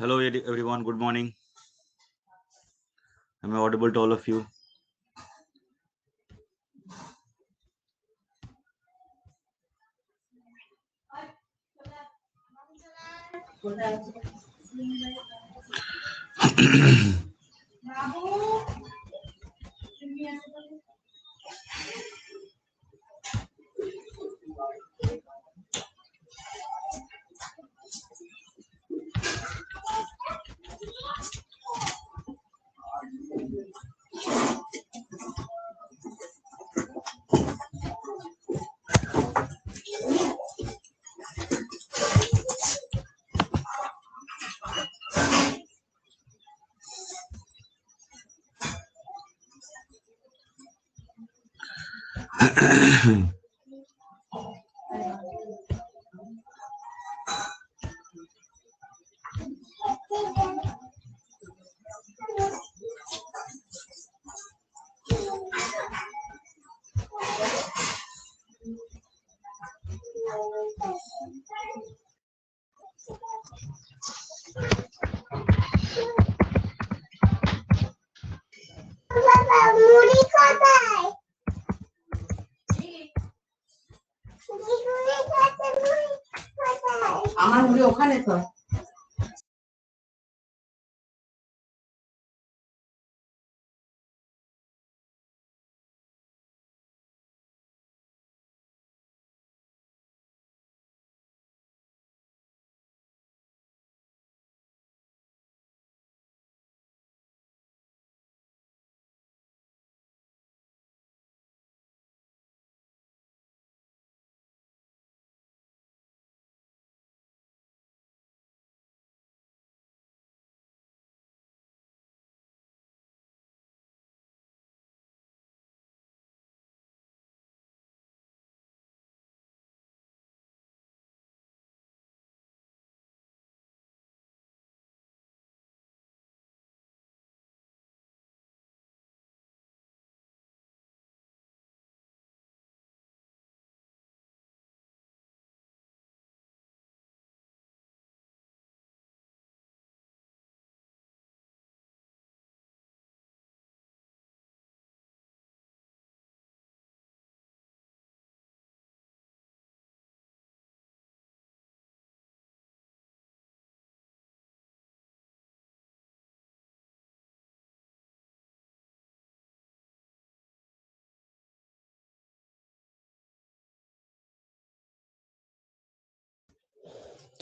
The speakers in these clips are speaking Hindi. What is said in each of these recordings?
Hello everyone, good morning. Am I audible to all of you? আমার মুড়ি ওখানে তো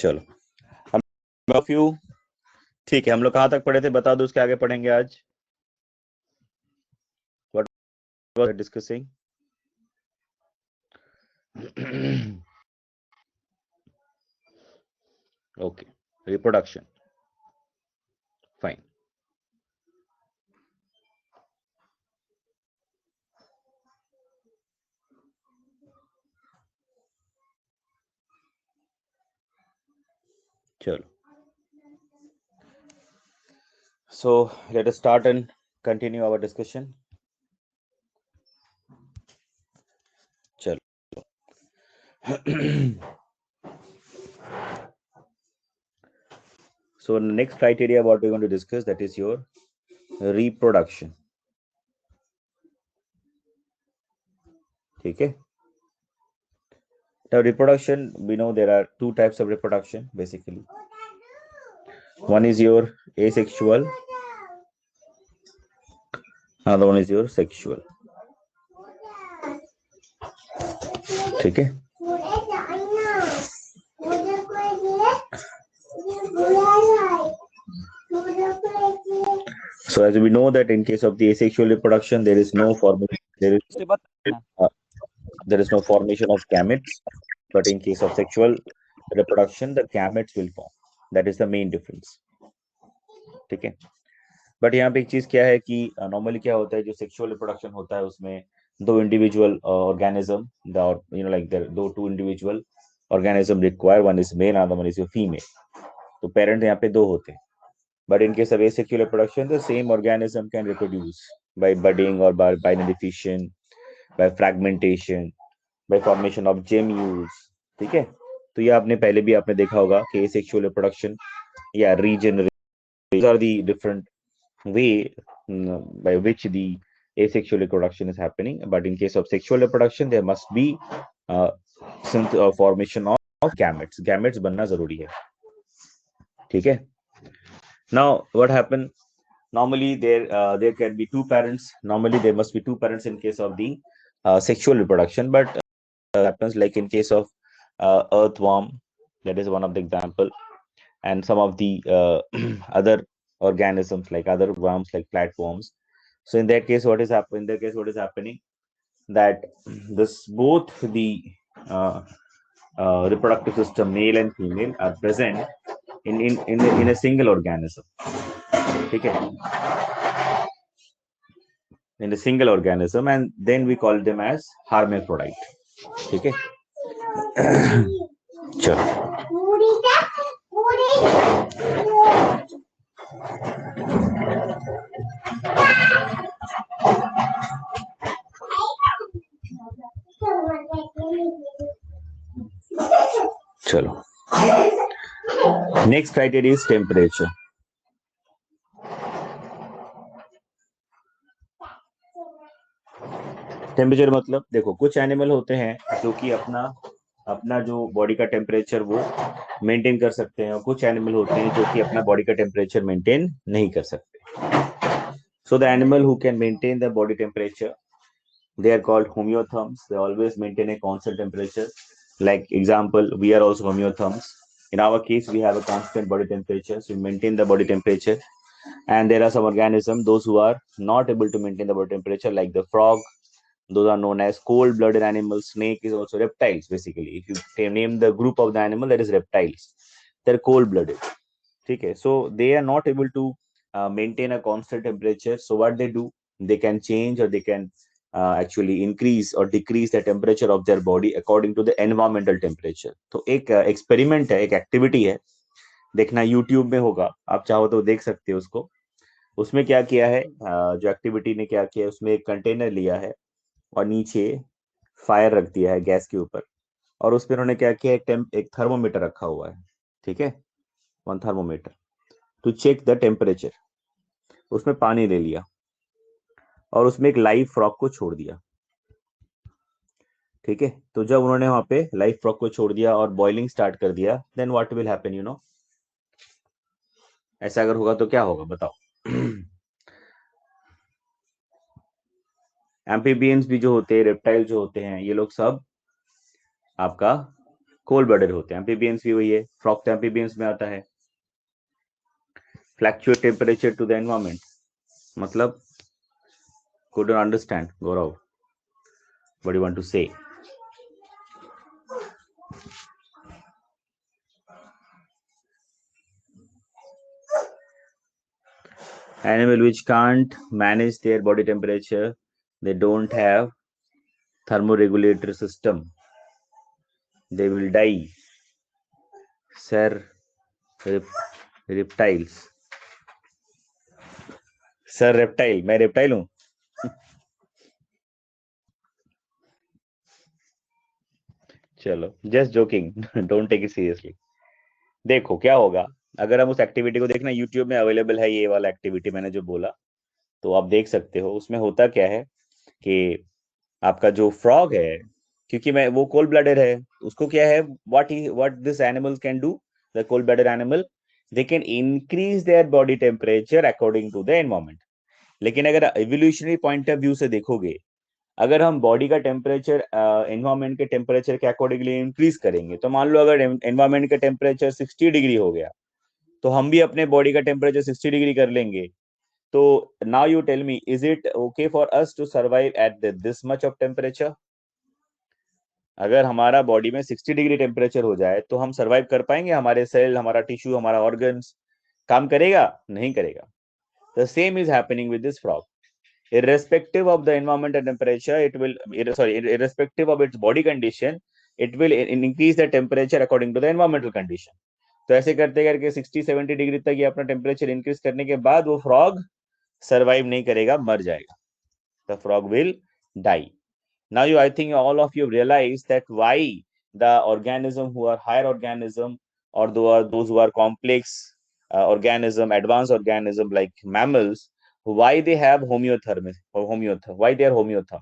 चलो हम फ्यू ठीक है। हम लोग कहाँ तक पढ़े थे बता दो, उसके आगे पढ़ेंगे आज। What was discussing? Okay, reproduction, fine. चलो, so let us start and continue our discussion. चलो so next criteria what we're going to discuss, that is your reproduction. ठीक है। Now reproduction, we know there are two types of reproduction basically. One is your asexual, another one is your sexual. ठीक है। So as we know that in case of the asexual reproduction, there is no formation, there is no formation of gametes, but in case of sexual reproduction, the gametes will form. That is the main difference. ठीक है। बट यहाँ पे एक चीज क्या है कि नॉर्मली क्या होता है, जो सेक्सुअल रिप्रोडक्शन होता है उसमें दो इंडिविजुअल ऑर्गेनिज्म, लाइक दो two individual organism require, one is male other one is female. तो पेरेंट यहाँ पे दो होते हैं। But in case of asexual reproduction, the same organism can reproduce by budding or by binary fission, by fragmentation, by formation of gemmules. ठीक है। तो ये आपने पहले भी आपने देखा होगा कि asexual reproduction yeah, regenerate. These are the different way by which the asexual reproduction is happening. But in case of sexual reproduction, there must be formation of gametes. Gametes बनना जरूरी है, ठीक है. Now, what happen? Normally, there can be two parents. Normally, there must be two parents in case of the sexual reproduction. But happens like in case of earthworm, that is one of the example, and some of the other organisms like other worms like flatworms. So in that case, what is happening? In that case, what is happening? That this both the uh, reproductive system, male and female, are present in a single organism. Okay, in a single organism, and then we call them as hermaphrodite. Okay. चलो चलो next criteria is temperature. Temperature मतलब देखो, कुछ एनिमल होते हैं जो कि अपना अपना जो बॉडी का टेम्परेचर वो मेंटेन कर सकते हैं, और कुछ एनिमल होते हैं जो कि अपना बॉडी का टेम्परेचर मेंटेन नहीं कर सकते. So the animal who can maintain the body temperature, they are called homeotherms. They always maintain a constant temperature. Like example, we are also homeotherms. In our case, we have a constant body temperature, so we maintain the body temperature. And there are some organisms, those who are not able to maintain the body temperature, like the frog. Those are known as cold-blooded animals. Snake is also reptiles, basically. If you name the group of the animal, that is reptiles. They're cold-blooded. Okay, so they are not able to maintain a constant temperature. So what they do, they can change, or they can actually increase or decrease the temperature of their body according to the environmental temperature. तो एक एक्सपेरिमेंट है, एक एक्टिविटी है, देखना यूट्यूब में होगा, आप चाहो तो देख सकते हो उसको. उसमें क्या किया है, जो एक्टिविटी ने क्या किया है, उसमें एक कंटेनर लिया है और नीचे फायर रख दिया है गैस के ऊपर, और उसमें उन्होंने क्या किया, एक थर्मोमीटर रखा हुआ है. ठीक है, one thermometer to check the temperature. उसमें पानी ले लिया और उसमें एक लाइव फ्रॉग को छोड़ दिया. ठीक है, तो जब उन्होंने वहां पे लाइव फ्रॉग को छोड़ दिया और बॉइलिंग स्टार्ट कर दिया, then what will happen, you know. ऐसा अगर होगा तो क्या होगा बताओ. एम्फीबियंस भी जो होते हैं, रेप्टाइल जो होते हैं, ये लोग सब आपका कोल्ड ब्लडेड होते हैं. एम्फीबियंस भी वही है, फ्रॉग तो एम्फीबियंस में आता है. Fluctuate temperature to the environment मतलब, couldn't understand, Gaurav, what do you want to say? Animal which can't manage their body temperature, they don't have thermoregulatory system, they will die. Sir, reptiles. Sir reptile, मैं रेप्टाइल हूं. चलो, just joking, don't take it seriously. देखो क्या होगा, अगर हम उस एक्टिविटी को देखना, यूट्यूब में अवेलेबल है ये वाला एक्टिविटी मैंने जो बोला, तो आप देख सकते हो. उसमें होता क्या है कि आपका जो फ्रॉग है, क्योंकि मैं वो कोल्ड ब्लडेड है, उसको क्या है, what this animal can do, the cold blooded animal, they can increase their body temperature according to the environment. लेकिन अगर एवोल्यूशनरी पॉइंट ऑफ व्यू से देखोगे, अगर हम बॉडी का टेम्परेचर एनवायरमेंट के टेम्परेचर के अकॉर्डिंगली इंक्रीज करेंगे, तो मान लो अगर एनवायरमेंट का टेम्परेचर 60 डिग्री हो गया, तो हम भी अपने बॉडी का टेम्परेचर 60 डिग्री कर लेंगे. तो now you tell me, is it okay for us to survive at this much of temperature? अगर हमारा बॉडी में 60 डिग्री टेम्परेचर हो जाए, तो हम सर्वाइव कर पाएंगे? हमारे सेल, हमारा टिश्यू, हमारा ऑर्गन्स काम करेगा? नहीं करेगा. The same is happening with this frog. Irrespective of the environmental temperature, it will, irrespective of its body condition, it will increase the temperature according to the environmental condition. तो ऐसे करते करके 60-70 डिग्री तक ये अपना टेम्परेचर इंक्रीज करने के बाद वो फ्रॉग सर्वाइव नहीं करेगा, मर जाएगा. The frog will die. Now you, I think all of you realize that why the organism who are higher organism, or those who are complex, organism, advanced organism like mammals, why they have homeotherm, why they are homeotherm,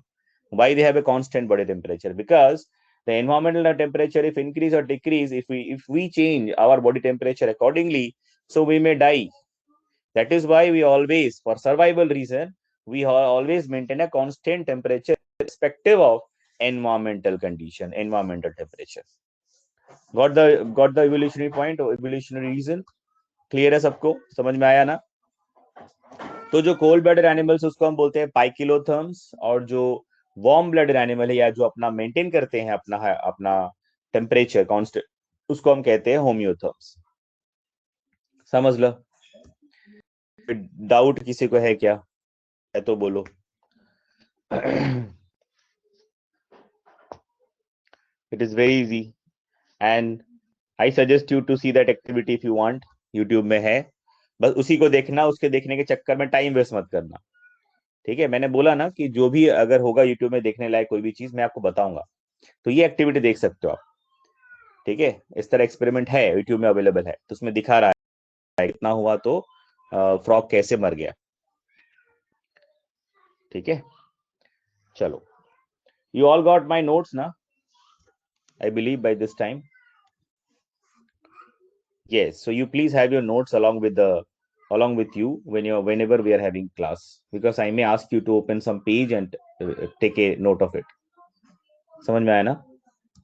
why they have a constant body temperature? Because the environmental temperature, if increase or decrease, if we change our body temperature accordingly, so we may die. That is why we always, for survival reason, we always maintain a constant temperature irrespective of environmental condition, environmental temperature. got the evolutionary point or evolutionary reason? Clear है सबको, समझ में आया ना? तो जो कोल्ड ब्लडेड एनिमल्स उसको हम बोलते हैं पाइकिलोथर्म्स, और जो वार्म ब्लडेड एनिमल है या जो अपना मेंटेन करते हैं अपना अपना टेम्परेचर कांस्टेंट, उसको हम कहते हैं होम्योथर्म्स। समझ लो। डाउट किसी को है क्या? है तो बोलो। It is very easy and I suggest you to see that activity if you want. YouTube में है, बस उसी को देखना, उसके देखने के चक्कर में टाइम वेस्ट मत करना। ठीक है, मैंने बोला ना कि जो भी अगर होगा YouTube में देखने लायक कोई भी चीज मैं आपको बताऊंगा, तो ये एक्टिविटी देख सकते हो आप। ठीक है, इस तरह एक्सपेरिमेंट है YouTube में अवेलेबल है, तो उसमें दिखा रहा है कितना हुआ तो फ्रॉग कैसे मर गया। ठीक है, चलो, you all got my notes ना? I believe by this time. Yes, so you please have your notes along with you whenever we are having class, because I may ask you to open some page and take a note of it. समझ में आया ना?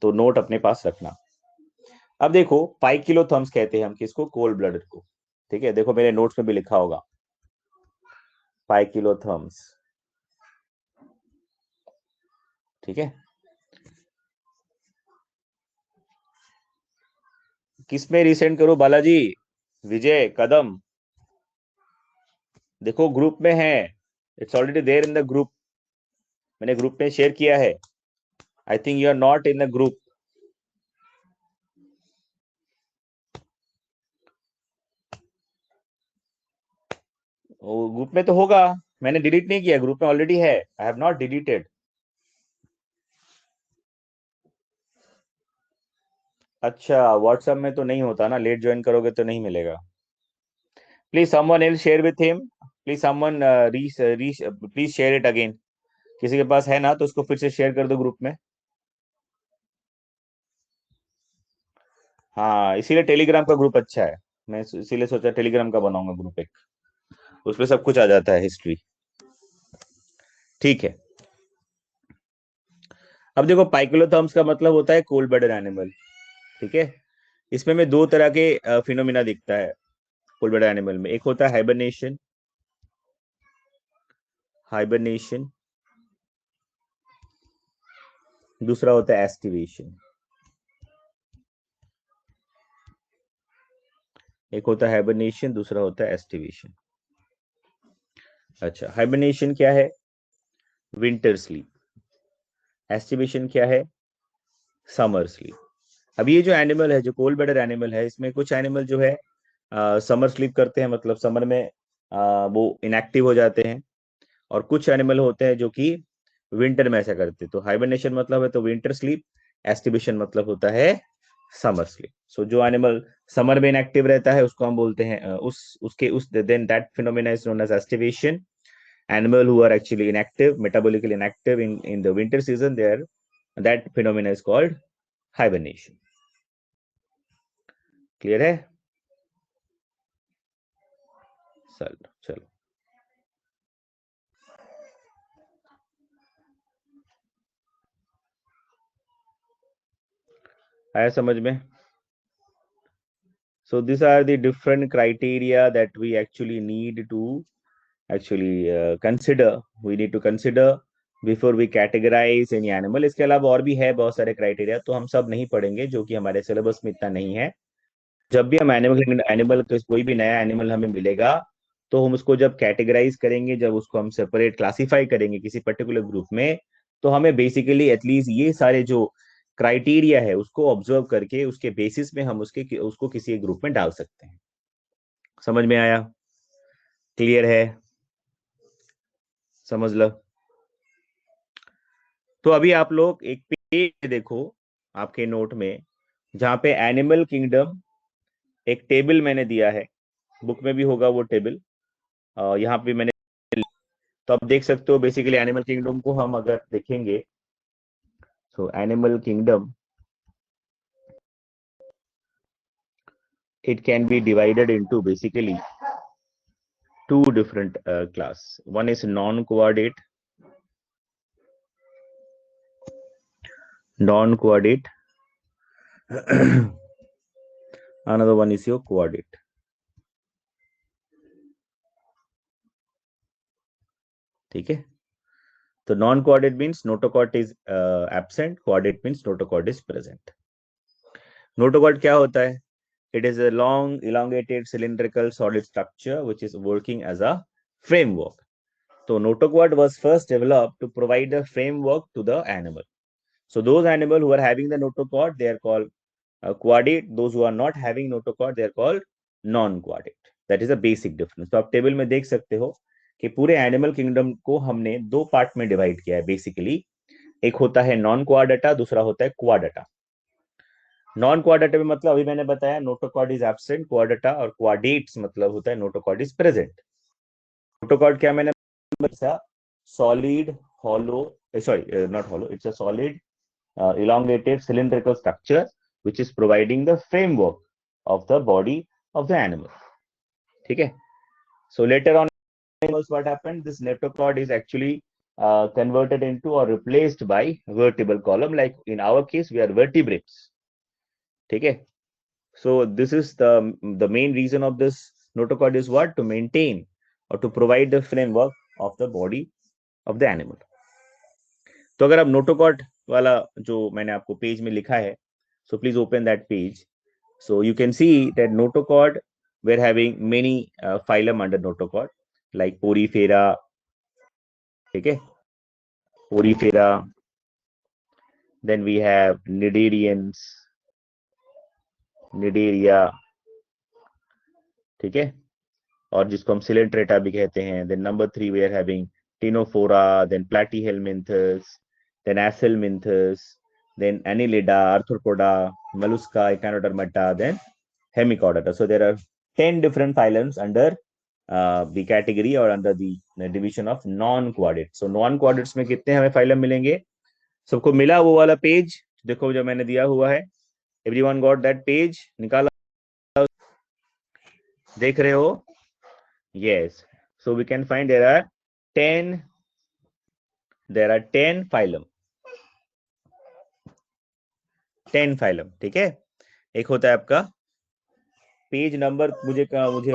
तो नोट अपने पास रखना। अब देखो, पाइकिलोथर्म्स कहते हैं हम किसको? कोल्ड ब्लडेड को। ठीक है, देखो मेरे नोट्स में भी लिखा होगा पाइकिलोथर्म्स। ठीक है, किस में रिसेंड करो? बालाजी, विजय, कदम, देखो ग्रुप में है, it's already there in the group, मैंने ग्रुप में शेयर किया है। I think you are not in the group. Group में तो होगा, मैंने डिलीट नहीं किया, ग्रुप में ऑलरेडी है, आई हैव नॉट डिलीटेड। अच्छा, व्हाट्सएप में तो नहीं होता ना, लेट ज्वाइन करोगे तो नहीं मिलेगा। Please someone else share with him, please someone please share it again. किसी के पास है ना तो उसको फिर से शेयर कर दो ग्रुप में। हाँ, इसीलिए टेलीग्राम का ग्रुप अच्छा है, मैं इसीलिए सोचा टेलीग्राम का बनाऊंगा ग्रुप एक, उसमें सब कुछ आ जाता है, हिस्ट्री। ठीक है, अब देखो पाइकोलोथर्म्स का मतलब होता है कोल्ड ब्लडेड एनिमल। ठीक है, इसमें में दो तरह के फिनोमिना दिखता है कोल्ड ब्लडेड एनिमल में। एक होता है हाइबरनेशन, हाइबरनेशन, दूसरा होता है एस्टिवेशन। एक होता है हाइबरनेशन, दूसरा होता है एस्टिवेशन। अच्छा, हाइबरनेशन क्या है? Winter sleep. एस्टिवेशन क्या है? Summer sleep. अब ये जो एनिमल है, जो कोल्ड ब्लडेड एनिमल है, इसमें कुछ एनिमल जो है समर स्लीप करते हैं, मतलब समर में वो इनएक्टिव हो जाते हैं, और कुछ एनिमल होते हैं जो कि विंटर में ऐसा करते हैं। तो हाइबरनेशन मतलब है तो विंटर स्लीप, एस्टिवेशन मतलब होता है समर स्लीप। सो जो एनिमल समर में इनएक्टिव रहता है उसको हम बोलते हैं उस then that phenomena is known as aestivation. Animal who are actually inactive, metabolically inactive in the winter season, that phenomena is called hibernation. Clear है? चलो आया समझ में? So these are the different criteria that we actually need to consider. We need to consider before we categorize any animal. इसके अलावा और भी है बहुत सारे क्राइटेरिया, तो हम सब नहीं पढ़ेंगे, जो कि हमारे सिलेबस में इतना नहीं है। जब भी हम एनिमल कोई भी नया एनिमल हमें मिलेगा, तो हम उसको जब कैटेगराइज करेंगे, जब उसको हम सेपरेट क्लासिफाई करेंगे किसी पर्टिकुलर ग्रुप में, तो हमें बेसिकली एटलीस्ट ये सारे जो क्राइटेरिया है उसको ऑब्जर्व करके उसके बेसिस में हम उसको किसी ग्रुप में डाल सकते हैं। समझ में आया? क्लियर है? समझ लो। तो अभी आप लोग एक पेज देखो आपके नोट में, जहां पे एनिमल किंगडम एक टेबल मैंने दिया है। बुक में भी होगा वो टेबल, यहाँ पे मैंने, तो आप देख सकते हो बेसिकली एनिमल किंगडम को हम अगर देखेंगे, so animal kingdom it can be divided into basically two different class. One is non-coordinate, another one is your coordinate. ठीक है, तो non coordinate means notochord is absent, coordinate means notochord is present. Notochord क्या होता है? It is a long, elongated, cylindrical, solid structure which is working as a framework. So notochord was first developed to provide a framework to the animal. So those animals who are having the notochord, they are called quadate. Those who are not having notochord, they are called non-quadate. That is a basic difference. तो आप टेबल में देख सकते हो कि पूरे एनिमल किंगडम को हमने दो पार्ट में डिवाइड किया है बेसिकली. एक होता है नॉन क्वाडाटा, दूसरा होता है क्वाडाटा. नॉन क्वाडाटा में मतलब अभी मैंने बताया नोटोकॉर्ड इज एब्सेंट, क्वाडाटा और क्वाडेट्स मतलब होता है नोटोकॉर्ड इज प्रेजेंट. नोटोकॉर्ड क्या मैंने बताया? Solid hollow, sorry, not hollow, it's a solid elongated cylindrical structure which is providing the framework of the body of the animal. ठीक है, so later on what happened, this notochord is actually converted into or replaced by vertebral column, like in our case we are vertebrates. ठीक है, so this is the main reason of this notochord is what? To maintain or to provide the framework of the body of the animal. तो अगर आप नोटोकॉर्ड वाला जो मैंने आपको पेज में लिखा है, so please open that page. So you can see that notochord, we're having many phylum under notochord, like Porifera, ठीक है, Porifera, then we have Cnidarians, Cnidaria, ठीक है, और जिसको हम सिलेंट्रेटा भी कहते हैं. Then number 3 we are having Ctenophora, then Platyhelminthes, then Acelminthes, then Annelida, Arthropoda, Mollusca, Echinodermata, then Hemichordata. So there are 10 different phylums under the category or under the division of non-quadrate. So non-quadrates में कितने हमें phylum मिलेंगे? सबको मिला वो वाला पेज? देखो जो मैंने दिया हुआ है. Everyone got that page? निकाला, देख रहे हो? Yes. So we can find there are 10 phylum. 10 phylum. ठीक है, एक होता है आपका पेज नंबर, मुझे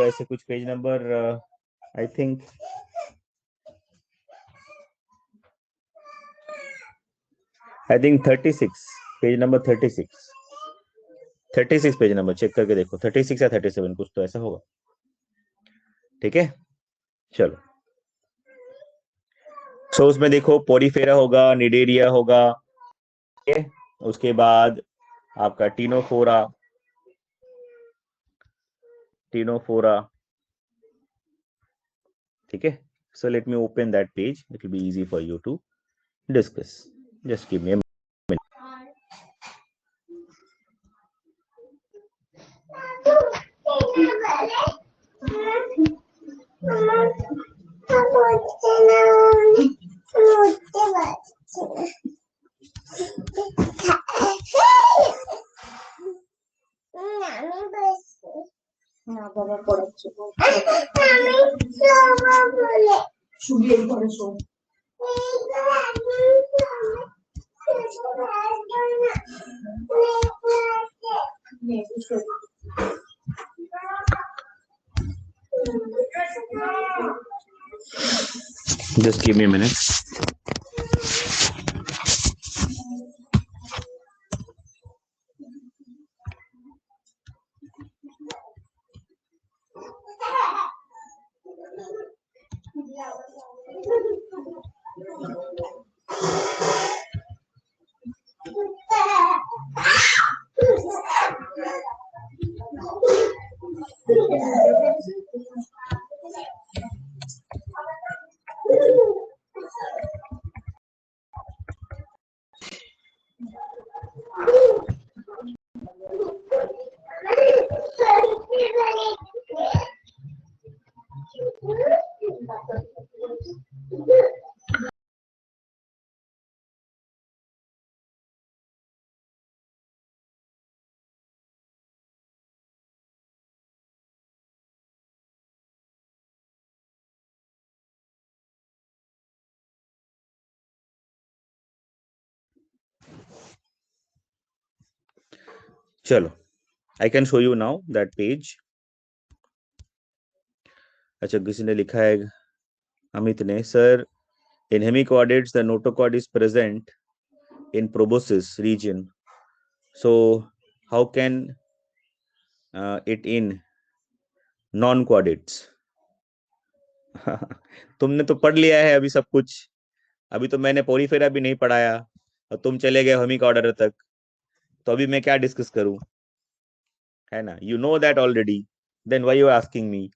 ऐसे कुछ page number I think I think 36, page number 36 page number check करके देखो, 36 या 37 कुछ तो ऐसा होगा. ठीक है, चलो. सो उसमें देखो पोरीफेरा होगा, निडेरिया होगा, ठीक है, उसके बाद आपका टीनोफोरा, ठीक है. So let me open that page, it will be easy for you to discuss. Just give me a minute. না বাবা পড়াচ্ছে, শুয়ে ঘরে শো. Just give me a minute. चलो, I can show you now that page. अच्छा, किसी ने लिखा है, अमित ने, sir in hemichordates the notochord is present in proboscis region, so how can it in non chordates? तुमने तो पढ़ लिया है अभी सब कुछ, अभी तो मैंने पोरीफेरा भी नहीं पढ़ाया और तुम चले गए हेमिकॉर्डर तक, तो अभी मैं क्या डिस्कस करूं, है ना? You know that already, then why you are asking me?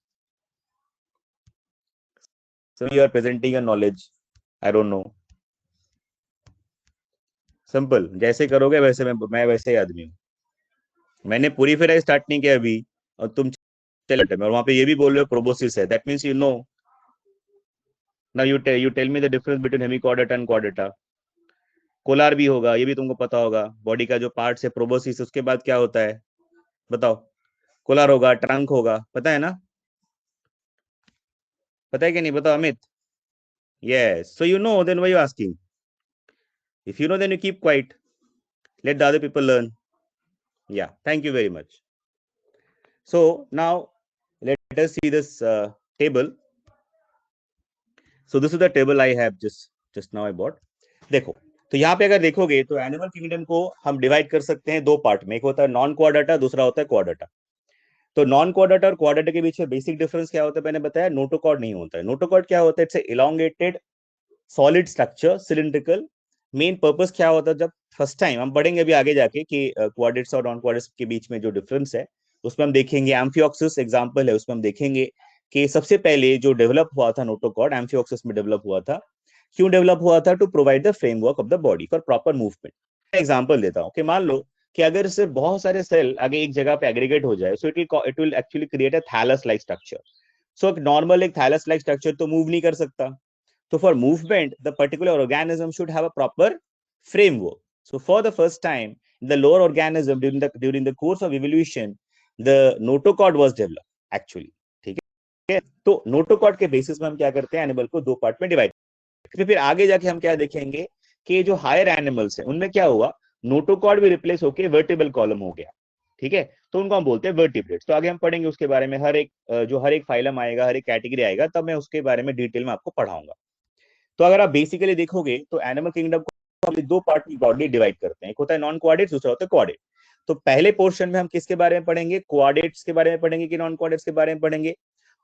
So you are presenting your knowledge, I don't know. Simple, जैसे करोगे वैसे मैं वैसे ही आदमी हूँ। मैंने पूरी फेरा स्टार्ट नहीं किया अभी और तुम चले गए, और वहां पे ये भी बोल रहे हो प्रोबोसिस है, that means you know. Now you tell me the difference between hemichordata and chordata. Collar भी होगा, ये भी तुमको पता होगा, बॉडी का जो पार्ट है प्रोबोसिस, उसके बाद क्या होता है बताओ? कोलार होगा, ट्रंक होगा, पता है ना? पता है कि नहीं, बताओ Amit? Yes, so you know, then why you asking? If you know then you keep quiet, let the other people learn. Yeah, thank you very much. So now let us see this table. So this is the table I have just now I bought. देखो, तो यहाँ पे अगर देखोगे तो एनिमल किंगडम को हम डिवाइड कर सकते हैं दो पार्ट में, एक होता है नॉन क्वाड्रेटा, दूसरा होता है क्वाड्रेटा। तो नॉन क्वाड्रेटा और क्वाड्रेटा के बीच में बेसिक डिफरेंस क्या होता है, मैंने बताया, नोटोकॉर्ड नहीं होता है। नोटोकॉर्ड क्या होता है? It's elongated solid structure, cylindrical. Main purpose क्या होता है, जब फर्स्ट टाइम हम पढ़ेंगे अभी आगे जाके कि क्वाड्रेट्स और नॉन क्वाड्रेट्स के बीच में जो डिफरेंस है, उसमें हम देखेंगे एम्फियोक्सिस एग्जांपल है, उसमें हम देखेंगे कि सबसे पहले जो डेवलप हुआ था नोटोकॉर्ड, एम्फियोक्सिस में डेवलप हुआ था। क्यों डेवलप हुआ था? To provide the framework of the body for proper movement. Example देता हूँ कि मान लो कि अगर सिर्फ बहुत सारे सेल आगे एक जगह पे एग्रीगेट हो जाए, so it will actually create a thallus like structure. So normal एक थैलस लाइक स्ट्रक्चर तो मूव नहीं कर सकता। So for movement, the particular organism should have a proper framework. So for the first time, the lower organism during the course of evolution, the notochord was developed actually. ठीक है? तो नोटोकॉर्ड के बेसिस में हम क्या करते हैं, एनिमल को दो पार्ट में डिवाइड करते हैं। फिर आगे जाके हम क्या देखेंगे कि जो हायर एनिमल्स हैं उनमें क्या हुआ, नोटोकॉर्ड भी रिप्लेस होके वर्टिबल कॉलम हो गया। ठीक है? तो उनको हम बोलते हैं वर्टिब्रेट्स। तो आगे हम पढ़ेंगे उसके बारे में, हर एक फाइलम आएगा, हर एक कैटेगरी आएगा, तब मैं उसके बारे में डिटेल में आपको पढ़ाऊंगा। तो अगर आप बेसिकली देखोगे तो एनिमल किंगडम को हम दो पार्ट में ब्रॉडली डिवाइड करते हैं, एक होता है नॉन क्वाड्रेट्स, दूसरा होता है क्वाड्रेट। तो पहले पोर्शन में हम किसके बारे में पढ़ेंगे, क्वाड्रेट्स के बारे में पढ़ेंगे कि नॉन क्वाड्रेट्स के बारे में पढ़ेंगे?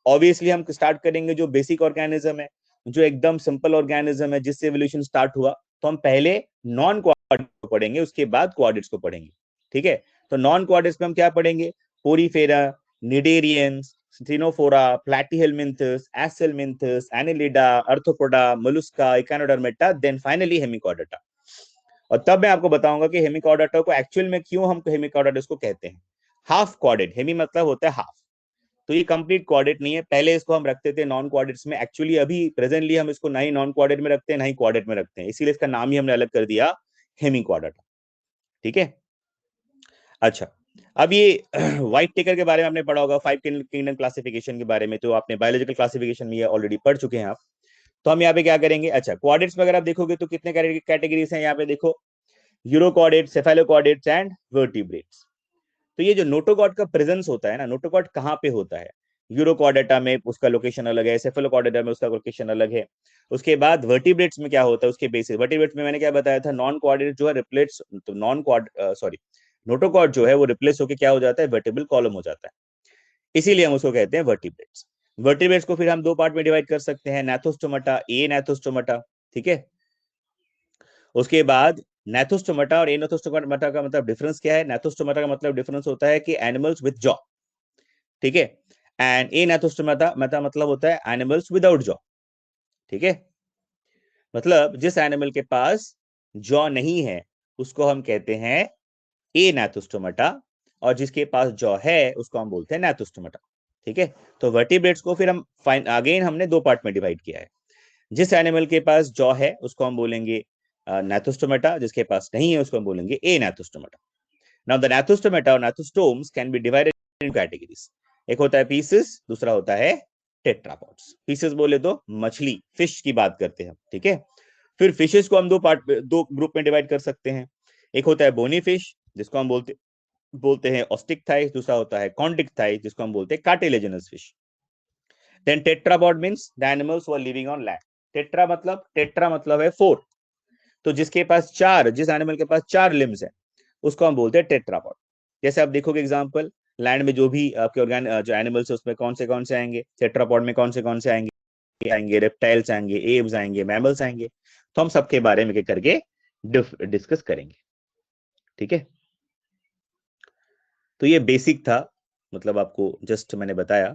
ऑब्वियसली हम स्टार्ट करेंगे जो बेसिक ऑर्गेनिज्म है, जो एकदम सिंपल ऑर्गेनिज्म है, जिससे एवोल्यूशन स्टार्ट हुआ, तो हम पहले नॉन क्वाड्रेट्स को पढ़ेंगे, उसके बाद क्वाड्रेट्स को पढ़ेंगे। ठीक है? तो नॉन क्वाड्रेट्स में हम क्या पढ़ेंगे? Porifera, cnidarians, Ctenophora, Platyhelminthes, Acelminthes, Annelida, Arthropoda, Mollusca, Echinodermata, then finally Hemichordata। और तब मैं आपको बताऊंगा कि हेमिकॉर्डेटा को एक्चुअल में क्यों हम हेमिकॉर्डेटा को कहते हैं। हाफ क्वाड्रेट, हेमी मतलब होता है हाफ, तो ये कंप्लीट क्वाड्रेट नहीं है। पहले इसको हम रखते थे नॉन क्वाड्रेट्स में, एक्चुअली अभी प्रेजेंटली हम इसको ना ही नॉन क्वाड्रेट में रखते हैं ना ही क्वाड्रेट में रखते हैं, इसीलिए इसका नाम ही हमने अलग कर दिया हेमिकॉर्डेटा। ठीक है? अच्छा, अब ये व्हाइट टेकर के बारे में आपने पढ़ा होगा, 5 किंगडम क्लासिफिकेशन के बारे में, तो आपने बायोलॉजिकल क्लासिफिकेशन में ये ऑलरेडी पढ़ चुके हैं आप। तो हम यहाँ पे क्या करेंगे, अच्छा क्वाड्रेट्स में अगर आप देखोगे तो कितने कैटेगरीज हैं यहाँ पे देखो, यूरोकॉर्डेट्स, सेफेलोकॉर्डेट्स एंड वर्टिब्रेट्स। तो ये जो नोटोकॉर्ड का प्रेजेंस होता है ना, नोटोकॉर्ड कहाँ पे होता है? यूरोकॉर्डेटा में उसका लोकेशन अलग है, सेफेलोकॉर्डेटा में उसका लोकेशन अलग है। उसके बाद वर्टिब्रेट्स में क्या होता है उसके बेसिस, वर्टिब्रेट्स में मैंने क्या बताया था, नॉन क्वाड्रेट जो है रिप्लेस, तो नॉन क्वाड सॉरी नोटोकॉर्ड जो है वो रिप्लेस होकर क्या हो जाता है, वर्टिबल कॉलम हो जाता है, इसीलिए हम उसको कहते हैं वर्टिब्रेट्स। वर्टिब्रेट्स को फिर हम दो पार्ट में डिवाइड कर सकते हैं, नैथोस्टोमाटा, ए नैथोस्टोमाटा। ठीक है? उसके बाद नैथोस्टोमाटा और एनोथोस्टोमाटा का मतलब डिफरेंस क्या है? नैथोस्टोमाटा का मतलब डिफरेंस होता है कि एनिमल्स विद जॉ। ठीक है? एंड एनैथोस्टोमाटा मतलब होता है एनिमल्स विदाउट जॉ। ठीक है? मतलब जिस एनिमल के पास जॉ नहीं है उसको हम कहते हैं एनैथोस्टोमाटा, और जिसके पास जॉ है उसको हम बोलते हैं नैथोस्टोमाटा। ठीक है? तो वर्टिब्रेट्स को फिर हम अगेन हमने दो पार्ट में डिवाइड किया है। जिस एनिमल के पास जॉ है उसको हम बोलेंगे नैथोस्टोमाटा, जिसके पास नहीं है उसको हम बोलेंगे एनैथोस्टोमाटा। नाउ द नैथोस्टोमाटा और gnathostomes can be divided in categories. एक होता है पीसेस, दूसरा होता है टेट्रापॉड्स। पीसेस बोले तो मछली, फिश की बात करते हैं। ठीक है? फिर फिशेस को हम दो ग्रुप में डिवाइड कर सकते हैं। एक होता है बोनी फिश, जिसको हम बोलते बोलते हैं ऑस्टिकथाइस, दूसरा होता है कॉन्टिकथाइस जिसको हम बोलते हैं cartilaginous fish. Then tetrapod means the animals were living on land. Tetra मतलब है फोर, तो जिसके पास चार, जिस एनिमल के पास चार लिम्स है उसको हम बोलते हैं टेट्रापॉड। जैसे आप देखोगे एग्जांपल, लैंड में जो भी आपके ऑर्गेन जो एनिमल्स है उसमें कौन से आएंगे, टेट्रापॉड में कौन से आएंगे, रेप्टाइल्स आएंगे, एव्स आएंगे, मैमल्स आएंगे। तो हम सबके बारे में करके डिस्कस करेंगे। ठीक है, तो ये बेसिक था, मतलब आपको जस्ट मैंने बताया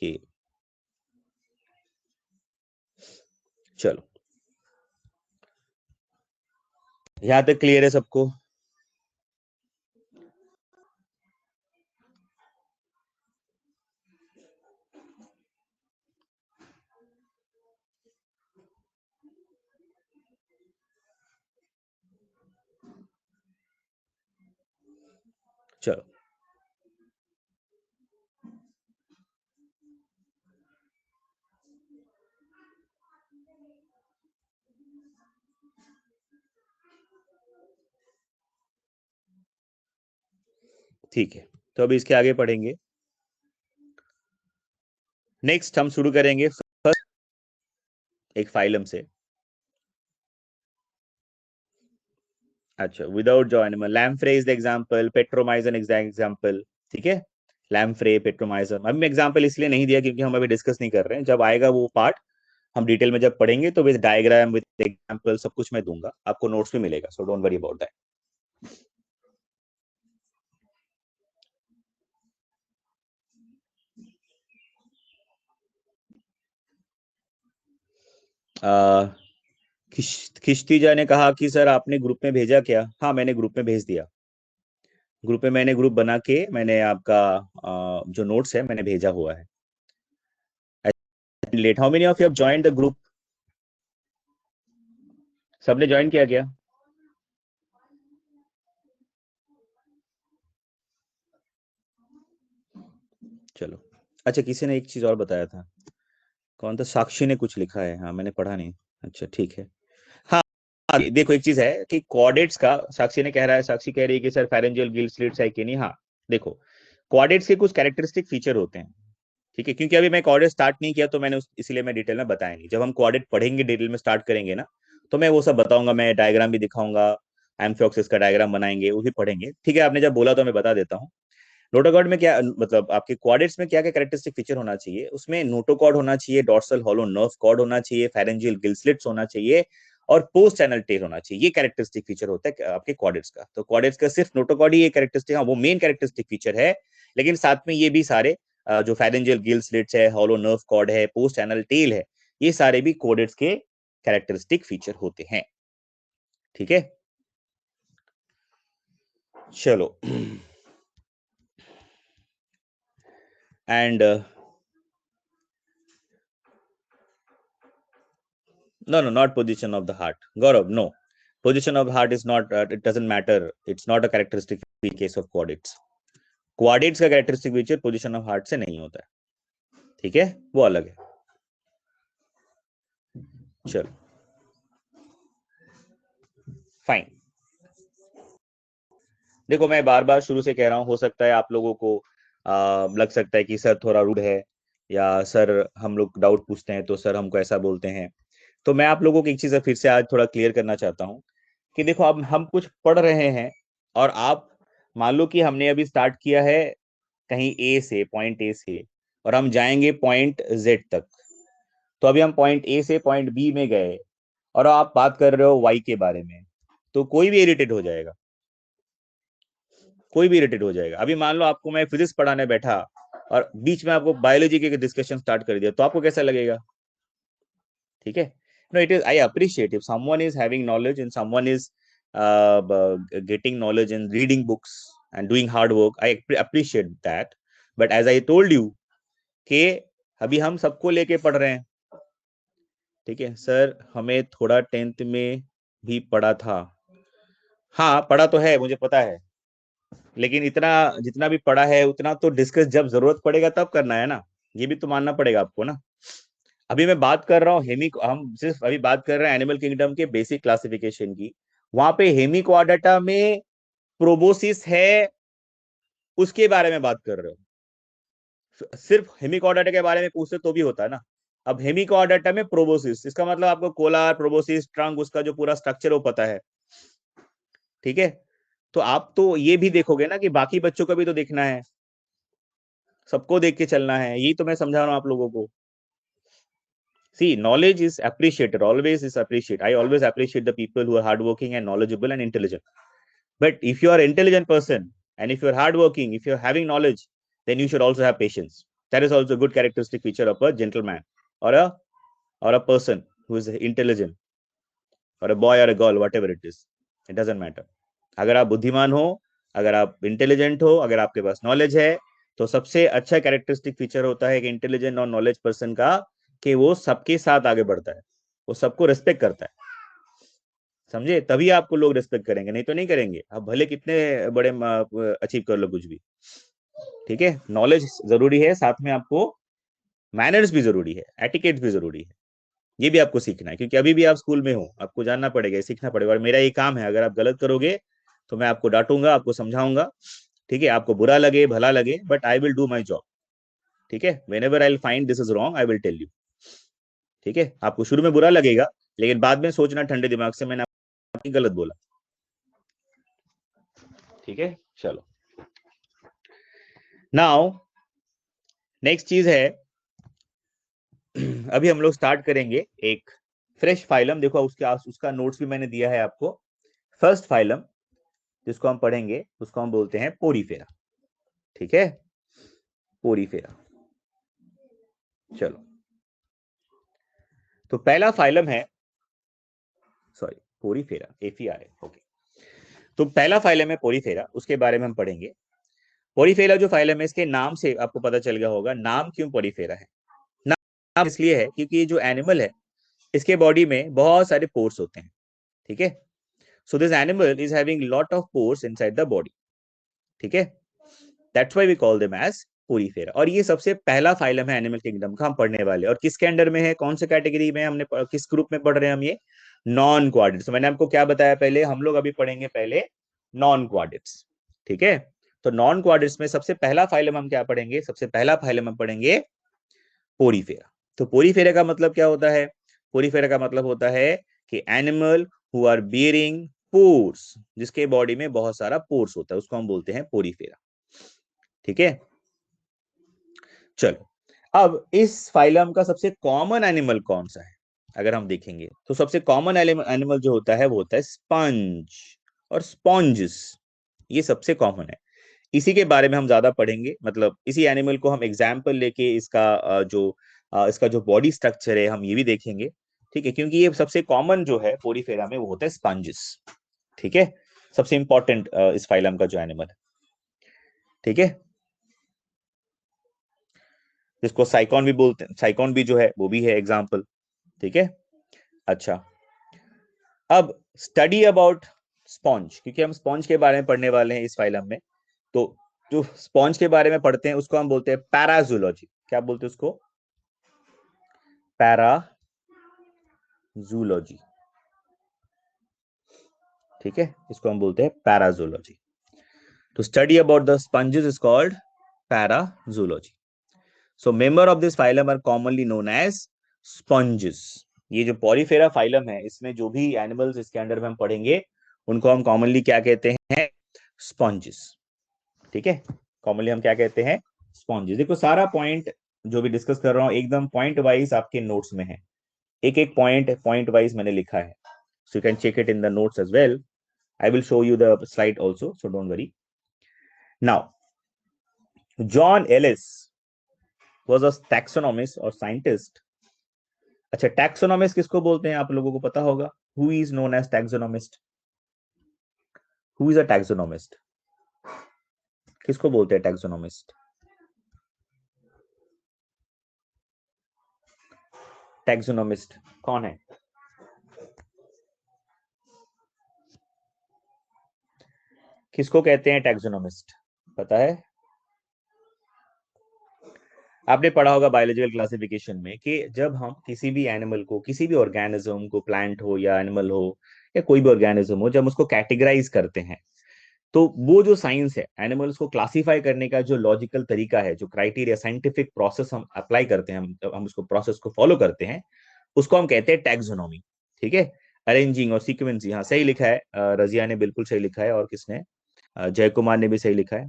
कि चलो यहां तक क्लियर है सबको? चलो ठीक है, तो अभी इसके आगे पढ़ेंगे। नेक्स्ट हम शुरू करेंगे फर्स्ट एक फाइलम से। अच्छा, without jaw animal, lamprey is the example, petromyzon is the example. ठीक है, लैम्फ्रे, पेट्रोमाइजन। अभी मैं एग्जांपल इसलिए नहीं दिया क्योंकि हम अभी डिस्कस नहीं कर रहे हैं, जब आएगा वो पार्ट हम डिटेल में जब पढ़ेंगे तो विद डायग्राम विद एग्जांपल सब कुछ मैं दूंगा, आपको नोट्स भी मिलेगा, so don't worry about that. खिश्तीजा ने कहा कि सर आपने ग्रुप में भेजा क्या? हाँ मैंने ग्रुप में भेज दिया, ग्रुप में मैंने ग्रुप बना के मैंने आपका जो नोट्स है मैंने भेजा हुआ है। Let, how many of you have joined the group? सबने ज्वाइन किया क्या? चलो, अच्छा किसी ने एक चीज और बताया था, कौन था? साक्षी ने कुछ लिखा है, हाँ मैंने पढ़ा नहीं। अच्छा ठीक है। हाँ, देखो एक चीज है कि कॉर्डेट्स का, साक्षी ने कह रहा है, साक्षी कह रही है कि सर फेरेंजियल गिल स्लिट्स है कि नहीं। हाँ देखो, कॉर्डेट्स के कुछ कैरेक्टरिस्टिक फीचर होते हैं। ठीक है, क्योंकि अभी मैं कॉर्डेट स्टार्ट नहीं किया तो मैंने इसलिए मैं डिटेल में बताया नहीं। जब हम कॉर्डेट पढ़ेंगे, डिटेल में स्टार्ट करेंगे ना, तो मैं वो सब बताऊंगा, मैं डायग्राम भी दिखाऊंगा, एम्फिओक्सिस का डायग्राम बनाएंगे, वो भी पढ़ेंगे। ठीक है, आपने जब बोला तो मैं बता देता हूँ। नोटोकॉर्ड में क्या, मतलब आपके क्वाड्रेट्स में क्या क्या कैरेक्टरिस्टिक फीचर होना चाहिए? उसमें नोटोकॉर्ड होना चाहिए, डॉर्सल हॉलो नर्व कॉर्ड होना चाहिए, फेरेंजियल गिलस्लिट्स होना चाहिए और पोस्ट चैनल टेल होना चाहिए। ये कैरेक्टरिस्टिक फीचर होता है आपके क्वाड्रेट्स का। तो क्वाड्रेट्स का सिर्फ नोटोकॉर्ड ही ये कैरेक्टरिस्टिक, हाँ वो मेन कैरेक्टरिस्टिक फीचर है, लेकिन साथ में ये भी सारे जो फेरेंजियल गिलस्लिट्स है, हॉलो नर्व कॉर्ड है, पोस्ट चैनल टेल है, ये सारे भी क्वाड्रेट्स के कैरेक्टरिस्टिक फीचर होते हैं। ठीक है, चलो and no, not position of the heart, Gaurav, no, position of the heart is not, it doesn't matter, it's not a characteristic in case of quadrates। क्वाड्रेट्स का characteristic feature position of heart से नहीं होता है। ठीक है, वो अलग है। चलो फाइन। देखो मैं बार बार शुरू से कह रहा हूँ, हो सकता है आप लोगों को लग सकता है कि सर थोड़ा रूड है, या सर हम लोग डाउट पूछते हैं तो सर हमको ऐसा बोलते हैं। तो मैं आप लोगों की एक चीज फिर से आज थोड़ा क्लियर करना चाहता हूँ कि देखो अब हम कुछ पढ़ रहे हैं, और आप मान लो कि हमने अभी स्टार्ट किया है कहीं ए से, पॉइंट ए से, और हम जाएंगे पॉइंट जेड तक। तो अभी हम पॉइंट ए से पॉइंट बी में गए और आप बात कर रहे हो वाई के बारे में, तो कोई भी इरिटेट हो जाएगा, कोई भी इरिटेट हो जाएगा। अभी मान लो आपको मैं फिजिक्स पढ़ाने बैठा और बीच में आपको बायोलॉजी के डिस्कशन स्टार्ट कर दिया, तो आपको कैसा लगेगा? ठीक है, no it is, I appreciate if someone is having knowledge and someone is getting knowledge and reading books and doing hard work, I appreciate that, but as I told you कि अभी हम सबको लेके पढ़ रहे हैं। ठीक है सर, हमें थोड़ा टेंथ में भी पढ़ा था, हाँ पढ़ा तो है मुझे पता है, लेकिन इतना जितना भी पढ़ा है उतना तो डिस्कस जब जरूरत पड़ेगा तब करना है ना, ये भी तो मानना पड़ेगा आपको ना। अभी मैं बात कर रहा हूँ हम सिर्फ अभी बात कर रहे हैं एनिमल किंगडम के बेसिक क्लासिफिकेशन की। वहां पे हेमिक्वाडाटा में प्रोबोसिस है, उसके बारे में बात कर रहे हो। सिर्फ हेमिकॉर्डाटा के बारे में पूछते तो भी होता है ना। अब हेमिकॉर्डाटा में प्रोबोसिस, इसका मतलब आपको कोलार, प्रोबोसिस, ट्रंक, उसका जो पूरा स्ट्रक्चर वो पता है। ठीक है, तो आप तो ये भी देखोगे ना कि बाकी बच्चों को भी तो देखना है, सबको देख के चलना है, यही तो मैं समझा रहा हूँ आप लोगों को। See, knowledge is appreciated, always is appreciated. I always appreciate the people who are hardworking and knowledgeable and intelligent. But if you are an intelligent person and if you're hardworking, if you're having knowledge, then you should also have patience. That is also a good characteristic feature of a gentleman or a person who is intelligent, or a boy or a girl, whatever it is. It doesn't matter. अगर आप बुद्धिमान हो, अगर आप इंटेलिजेंट हो, अगर आपके पास नॉलेज है, तो सबसे अच्छा कैरेक्टरिस्टिक फीचर होता है कि इंटेलिजेंट और नॉलेज पर्सन का, कि वो सबके साथ आगे बढ़ता है, वो सबको रिस्पेक्ट करता है। समझे? तभी आपको लोग रिस्पेक्ट करेंगे, नहीं तो नहीं करेंगे। आप भले कितने बड़े अचीव कर लो कुछ भी। ठीक है, नॉलेज जरूरी है, साथ में आपको मैनर्स भी जरूरी है, एटिकेट भी जरूरी है। ये भी आपको सीखना है, क्योंकि अभी भी आप स्कूल में हो, आपको जानना पड़ेगा, सीखना पड़ेगा। और मेरा ये काम है, अगर आप गलत करोगे तो मैं आपको डांटूंगा, आपको समझाऊंगा। ठीक है, आपको बुरा लगे भला लगे, but I will do my job. ठीक है, whenever I will find this is wrong, I will tell you. ठीक है, आपको शुरू में बुरा लगेगा, लेकिन बाद में सोचना ठंडे दिमाग से, मैंने आपकी गलत बोला। ठीक है, चलो। नाउ नेक्स्ट चीज है, अभी हम लोग स्टार्ट करेंगे एक फ्रेश फाइलम। देखो उसका नोट्स भी मैंने दिया है आपको। फर्स्ट फाइलम जिसको हम पढ़ेंगे उसको हम बोलते हैं पोरीफेरा। ठीक है, पोरीफेरा। चलो, तो पहला फाइलम है, सॉरी पोरीफेरा, एफीआर है। ओके, तो पहला फाइलम है पोरीफेरा, उसके बारे में हम पढ़ेंगे। पोरीफेरा जो फाइलम है, इसके नाम से आपको पता चल गया होगा नाम क्यों पोरीफेरा है। नाम इसलिए है क्योंकि ये जो एनिमल है, इसके बॉडी में बहुत सारे पोर्स होते हैं। ठीक है, so this animal is having lot of pores inside the body. ठीक है, that's why we call them as Porifera. और ये सबसे पहला फाइलम है एनिमल किंगडम का हम पढ़ने वाले। और किसके अंडर में है, कौन से कैटेगरी में हमने, किस ग्रुप में पढ़ रहे हैं हम? ये नॉन क्वाड्रेट्स। मैंने आपको क्या बताया पहले, हम लोग अभी पढ़ेंगे पहले नॉन क्वाड्रेट्स। ठीक है, तो नॉन क्वाड्रेट्स में सबसे पहला फाइलम हम क्या पढ़ेंगे? सबसे पहला फाइलम हम पढ़ेंगे पोरीफेरा। तो पोरीफेरा का मतलब क्या होता है? पोरीफेरा का मतलब होता है कि animal who are bearing pores, जिसके बॉडी में बहुत सारा पोर्स होता है, उसको हम बोलते हैं पोरीफेरा। ठीक है, चलो। अब इस फाइलम का सबसे कॉमन एनिमल कौन सा है? अगर हम देखेंगे तो सबसे कॉमन एनिमल जो होता है वो होता है स्पंज और स्पॉन्जिस। ये सबसे कॉमन है, इसी के बारे में हम ज्यादा पढ़ेंगे। मतलब इसी एनिमल को हम एग्जाम्पल लेके इसका जो बॉडी स्ट्रक्चर है हम ये भी देखेंगे। ठीक है, क्योंकि ये सबसे कॉमन जो है पोरीफेरा में वो होता है स्पंजिस। ठीक है, सबसे इंपॉर्टेंट इस फाइलम का जो एनिमल है। ठीक है, जिसको साइकॉन भी बोलते हैं, साइकॉन भी जो है वो भी है एग्जाम्पल। ठीक है, अच्छा। अब स्टडी अबाउट स्पॉन्ज, क्योंकि हम स्पॉन्ज के बारे में पढ़ने वाले हैं इस फाइलम में। तो जो स्पॉन्ज के बारे में पढ़ते हैं उसको हम बोलते हैं पैराजूलॉजी। क्या बोलते हैं उसको? पैराजूलॉजी। ठीक है, इसको हम बोलते हैं पैराजूलॉजी। तो study about the sponges is called parazoology. So member of this phylum are commonly known as sponges. ये जो पॉलीफेरा फाइलम है, इसमें जो भी एनिमल्स इसके अंडर में हम पढ़ेंगे उनको हम कॉमनली क्या कहते हैं? स्पंजेस। ठीक है, कॉमनली हम क्या कहते हैं? स्पॉन्जेस। देखो सारा पॉइंट जो भी डिस्कस कर रहा हूँ एकदम पॉइंट वाइज आपके नोट्स में है, एक एक पॉइंट वाइज मैंने लिखा है। So you can check it in the notes as well. I will show you the slide also, so don't worry. Now John Ellis was a taxonomist और साइंटिस्ट। अच्छा, टैक्सोनॉमिस्ट किसको बोलते हैं आप लोगों को पता होगा? Who is known as taxonomist? Who is a taxonomist? किसको बोलते हैं टैक्सोनॉमिस्ट? टैक्सोनॉमिस्ट कौन है? किसको कहते हैं टैक्सोनॉमिस्ट? पता है? आपने पढ़ा होगा बायोलॉजिकल क्लासिफिकेशन में कि जब हम किसी भी एनिमल को, किसी भी ऑर्गेनिज्म को, प्लांट हो या एनिमल हो या कोई भी ऑर्गेनिज्म हो, जब उसको कैटेगराइज करते हैं तो वो जो साइंस है, एनिमल्स को क्लासिफाई करने का जो लॉजिकल तरीका है, जो क्राइटेरिया, साइंटिफिक प्रोसेस हम अप्लाई करते हैं, हम उसको प्रोसेस को फॉलो करते हैं, उसको हम कहते हैं टैक्सोनॉमी। ठीक है, अरेंजिंग और सीक्वेंसिंग, हाँ सही लिखा है, रजिया ने बिल्कुल सही लिखा है, और किसने, जय कुमार ने भी सही लिखा है।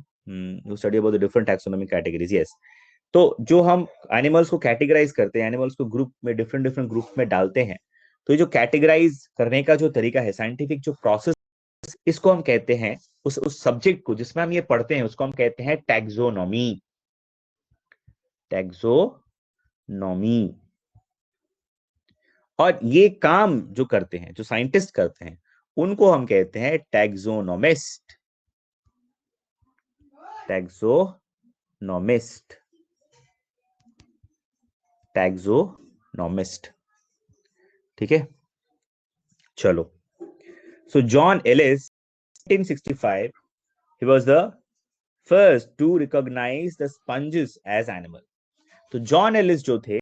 Study about the different taxonomic categories, yes. तो जो हम एनिमल्स को कैटेगराइज करते हैं, एनिमल्स को ग्रुप में, डिफरेंट डिफरेंट ग्रुप में डालते हैं, तो ये जो कैटेगराइज करने का जो तरीका है, साइंटिफिक जो प्रोसेस, इसको हम कहते हैं, उस सब्जेक्ट को जिसमें हम ये पढ़ते हैं उसको हम कहते हैं टैक्सोनॉमी। टैक्सोनॉमी। और ये काम जो करते हैं, जो साइंटिस्ट करते हैं, उनको हम कहते हैं टैक्सोनॉमिस्ट। टैक्सोनॉमिस्ट। टैक्सोनॉमिस्ट। ठीक है, चलो। So John Ellis 1865, he was the first to recognize the sponges as animal. तो जॉन एलिस जो थे,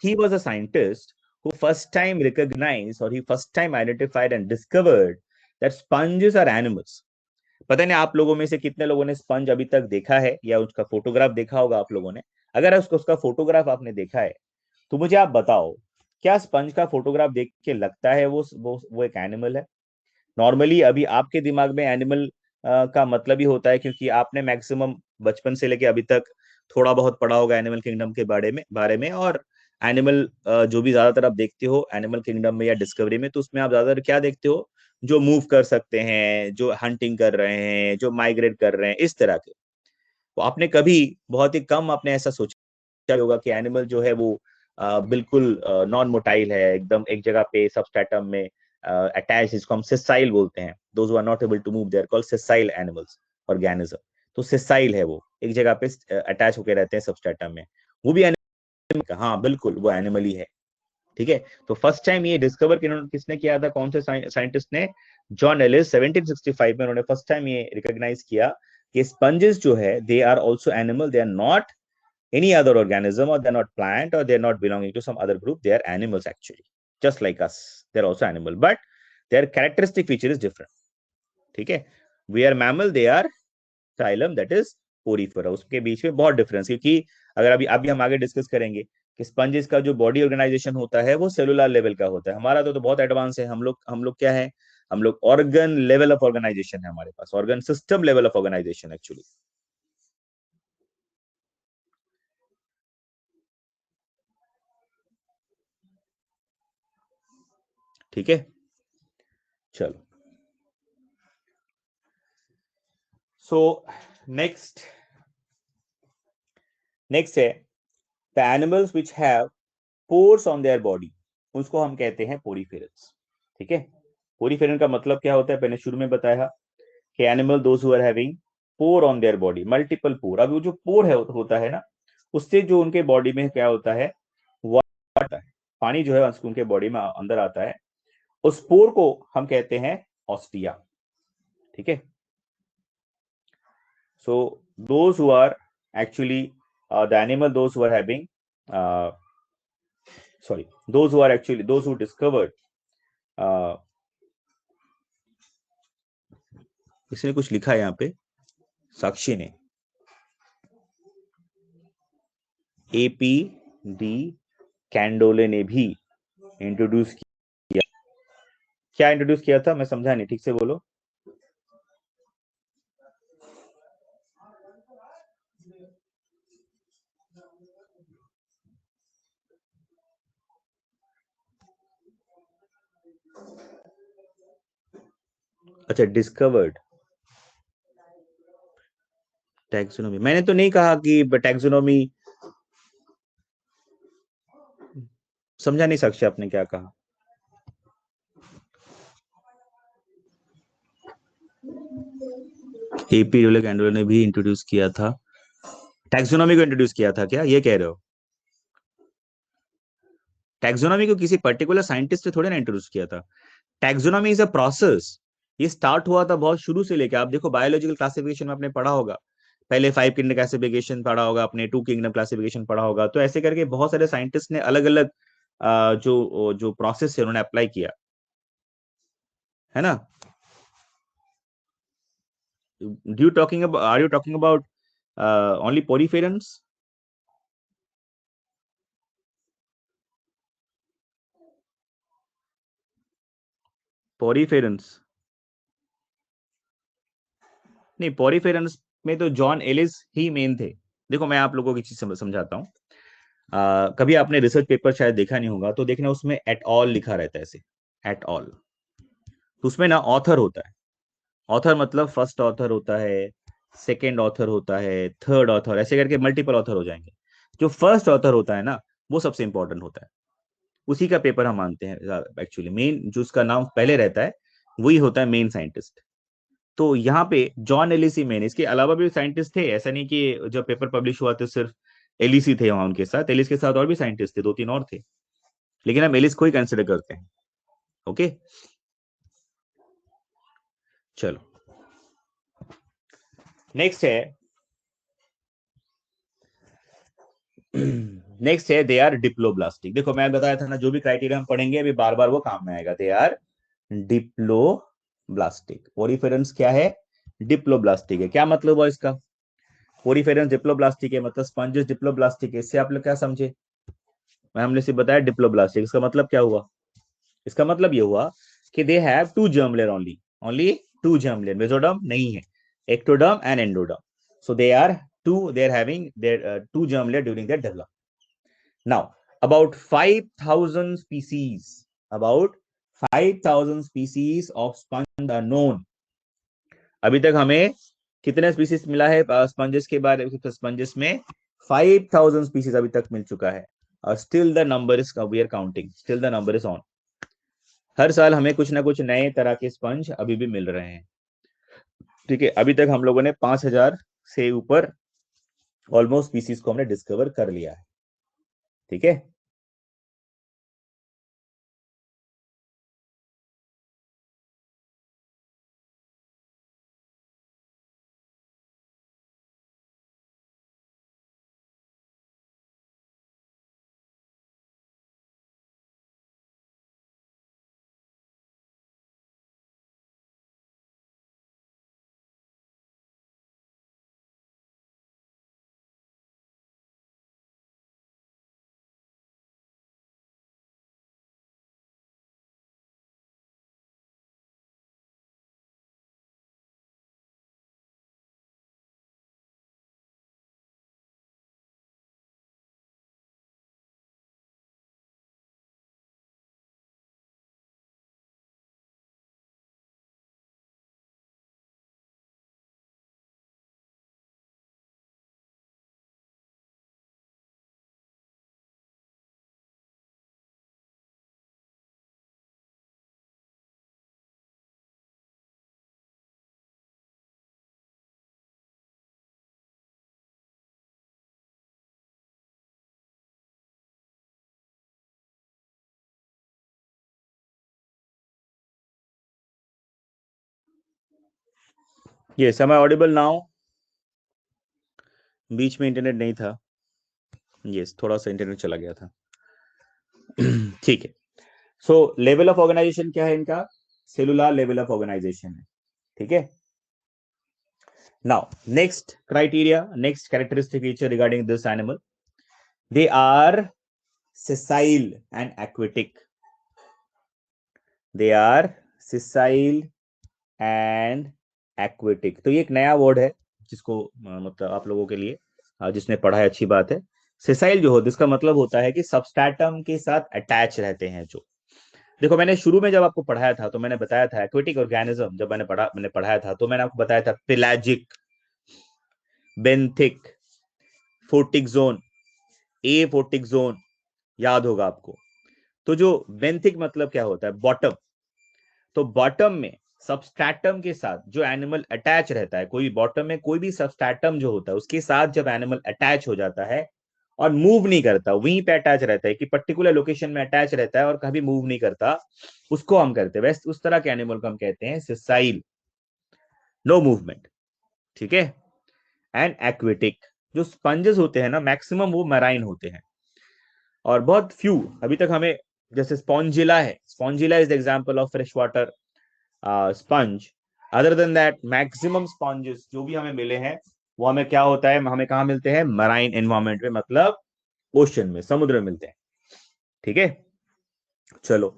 he was a scientist who first time recognized, or he first time identified and discovered that sponges are animals. पता नहीं आप लोगों में से कितने लोगों ने स्पंज अभी तक देखा है, या उसका फोटोग्राफ देखा होगा आप लोगों ने। अगर उसका फोटोग्राफ आपने देखा है, तो मुझे आप बताओ, क्या स्पंज का फोटोग्राफ देख के लगता है वो एक एनिमल है? नॉर्मली अभी आपके दिमाग में एनिमल का मतलब ही होता है, क्योंकि आपने मैक्सिमम बचपन से लेके अभी तक थोड़ा बहुत पढ़ा होगा एनिमल किंगडम के बारे में, और एनिमल जो भी ज्यादातर आप देखते हो एनिमल किंगडम में या डिस्कवरी में, तो उसमें आप ज्यादातर क्या देखते हो? जो मूव कर सकते हैं, जो हंटिंग कर रहे हैं, जो माइग्रेट कर रहे हैं, इस तरह के। तो आपने कभी, बहुत ही कम आपने ऐसा सोचा होगा कि एनिमल जो है वो बिल्कुल नॉन मोटाइल है, एकदम एक जगह पे सबस्ट्रेटम में अटैच, जिसको हम सिसाइल बोलते हैं। Those who are not able to move, they are called sessile animals, organism. तो सिसाइल है, वो एक जगह पे अटैच होकर रहते हैं सबस्ट्रेटम में। वो भी एनिमल का, हाँ बिल्कुल वो एनिमल ही है। ठीक है, तो फर्स्ट टाइम ये डिस्कवर किसने किया था, कौन से साइंटिस्ट ने? जॉन एलिस 1765 में उन्होंने फर्स्ट टाइम ये रिकॉग्नाइज किया कि स्पंजेस जो है, they are also animal, they are not any other organism, or they're not plant, or they're not belonging to some other group. They are animals actually, just like us. They're also animal, but their characteristic feature is different. ठीक है, we are mammal, they are phylum, that is porifera. उसके बीच में बहुत डिफरेंस, क्योंकि अगर अभी हम आगे डिस्कस करेंगे कि स्पंजेस का जो बॉडी ऑर्गेनाइजेशन होता है वो सेलुलर लेवल का होता है। हमारा तो बहुत एडवांस है, हम लोग क्या है, हम लोग ऑर्गन लेवल ऑफ ऑर्गेनाइजेशन है हमारे पास, organ system level of organisation actually. ठीक है, चलो। सो नेक्स्ट नेक्स्ट है the animals which have pores on their body, उसको हम कहते हैं पोरीफेरल्स। ठीक है, पोरीफेरल का मतलब क्या होता है, मैंने शुरू में बताया कि animal those who are having pore on their body, multiple pore. अब वो जो पोर है होता है ना, उससे जो उनके बॉडी में क्या होता है, वाटर है, पानी जो है उनके बॉडी में अंदर आता है, उस पोर को हम कहते हैं ऑस्टिया। ठीक है, so those who are actually the animal, those who are having uh, those who discovered इसने कुछ लिखा है यहाँ पे, साक्षी ने, एपी डी कैंडोले ने भी इंट्रोड्यूस किया। क्या इंट्रोड्यूस किया था, मैं समझा नहीं, ठीक से बोलो। अच्छा, डिस्कवर्ड टैक्सोनॉमी, मैंने तो नहीं कहा कि टैक्सोनॉमी, समझा नहीं साक्षी आपने क्या कहा। एपी डी कैंडोले ने भी इंट्रोड्यूस किया था, टैक्सोनॉमी को इंट्रोड्यूस किया था, क्या ये कह रहे हो? टैक्सोनॉमी को किसी पर्टिकुलर साइंटिस्ट ने थोड़े ना इंट्रोड्यूस किया था। टैक्सोनॉमी इज अ प्रोसेस, ये स्टार्ट हुआ था बहुत शुरू से लेके। आप देखो बायोलॉजिकल क्लासिफिकेशन में आपने पढ़ा होगा, पहले 5 किंगडम क्लासिफिकेशन पढ़ा होगा आपने, 2 किंगडम क्लासिफिकेशन पढ़ा होगा। तो ऐसे करके बहुत सारे साइंटिस्ट ने अलग अलग जो जो प्रोसेस है उन्होंने अप्लाई किया है ना। are you talking about only poriferans? Poriferans नहीं, पॉरीफेरेंस में तो जॉन एलिस ही मेन थे। देखो मैं आप लोगों की चीज समझाता हूँ। कभी आपने रिसर्च पेपर शायद देखा नहीं होगा, तो देखना उसमें एट ऑल लिखा रहता है, ऐसे एट ऑल। तो उसमें ना ऑथर होता है। ऑथर मतलब फर्स्ट ऑथर होता है, सेकेंड ऑथर होता है, थर्ड ऑथर, ऐसे करके मल्टीपल ऑथर हो जाएंगे। जो फर्स्ट ऑथर होता है ना, वो सबसे इंपॉर्टेंट होता है, उसी का पेपर हम मानते हैं। एक्चुअली मेन जो उसका नाम पहले रहता है वही होता है मेन साइंटिस्ट। तो यहाँ पे जॉन एलिसी मेन, इसके अलावा भी साइंटिस्ट थे, ऐसा नहीं कि जब पेपर पब्लिश हुआ तो सिर्फ एलिसी थे वहां उनके साथ। एलिस के साथ और भी साइंटिस्ट थे, दो तीन और थे, लेकिन हम एलिस को ही कंसिडर करते हैं। ओके, चलो नेक्स्ट है। नेक्स्ट है दे आर डिप्लोब्लास्टिक। देखो मैं बताया था ना, जो भी क्राइटेरिया हम पढ़ेंगे अभी बार बार वो काम में आएगा। They are diploblastic. पोरिफेरेंस क्या है? डिप्लोब्लास्टिक है। क्या मतलब हुआ इसका? पोरिफेरेंस डिप्लोब्लास्टिक है मतलब स्पंजेस डिप्लोब्लास्टिक है। इससे आप लोग क्या समझे? मैं हमने सिर्फ बताया डिप्लोब्लास्टिक, इसका मतलब क्या हुआ? इसका मतलब ये हुआ कि they have two germ layer only, only two germ layer, mesoderm नहीं है, ectoderm and endoderm. So they are two, they are having their two germ layer during their development. Now, about 5,000 species, about 5,000 species of sponge are known. अभी तक हमें कितने स्पीसीज मिला है स्पंजेस के बारे में? स्पंजेस में 5,000 स्पीसीज अभी तक मिल चुका है। और still the number is, we are counting, still the number is on. हर साल हमें कुछ ना कुछ नए तरह के स्पंज अभी भी मिल रहे हैं। ठीक है, अभी तक हम लोगों ने 5,000 से ऊपर ऑलमोस्ट स्पीसीज को हमने डिस्कवर कर लिया है। ठीक है, ये समय ऑडिबल नाउ? बीच में इंटरनेट नहीं था, यस थोड़ा सा इंटरनेट चला गया था। ठीक है, सो लेवल ऑफ ऑर्गेनाइजेशन क्या है इनका? सेलुलर लेवल ऑफ ऑर्गेनाइजेशन है। ठीक है, now next criteria, next characteristic feature regarding this animal, they are sessile and aquatic. They are sessile and aquatic। तो ये एक नया वर्ड है जिसको मतलब आप लोगों के लिए जिसने पढ़ा है अच्छी बात है। सेसाइल जो हो, जिसका मतलब होता है कि सबस्ट्रेटम के साथ अटैच रहते हैं। जो देखो मैंने शुरू में जब आपको पढ़ाया था तो मैंने बताया था एक्वेटिक ऑर्गेनिज्म, जब मैंने पढ़ाया था तो मैंने आपको बताया था पेलाजिक, बेंथिक, फोर्टिक जोन, ए फोर्टिक जोन, याद होगा आपको। तो जो बेंथिक मतलब क्या होता है? बॉटम। तो बॉटम में सबस्ट्रेटम के साथ जो एनिमल अटैच रहता है, कोई बॉटम में कोई भी सबस्ट्रेटम जो होता है उसके साथ जब एनिमल अटैच हो जाता है और मूव नहीं करता, वहीं पे अटैच रहता है कि पर्टिकुलर लोकेशन में अटैच रहता है और कभी मूव नहीं करता, उसको हम कहते हैं, वैसे उस तरह के एनिमल को हम कहते हैं सिसाइल, नो मूवमेंट। ठीक है, एंड एक्वेटिक। जो स्पंजेस होते हैं ना, मैक्सिमम वो मैराइन होते हैं और बहुत फ्यू अभी तक हमें, जैसे स्पॉन्जिला है, Spongilla is the example of fresh water sponge. Other than that maximum sponges जो भी हमें मिले हैं वो हमें क्या होता है, हमें कहाँ मिलते हैं, मराइन एनवायरमेंट में, मतलब ओशन में, समुद्र में मिलते हैं। ठीक है, चलो,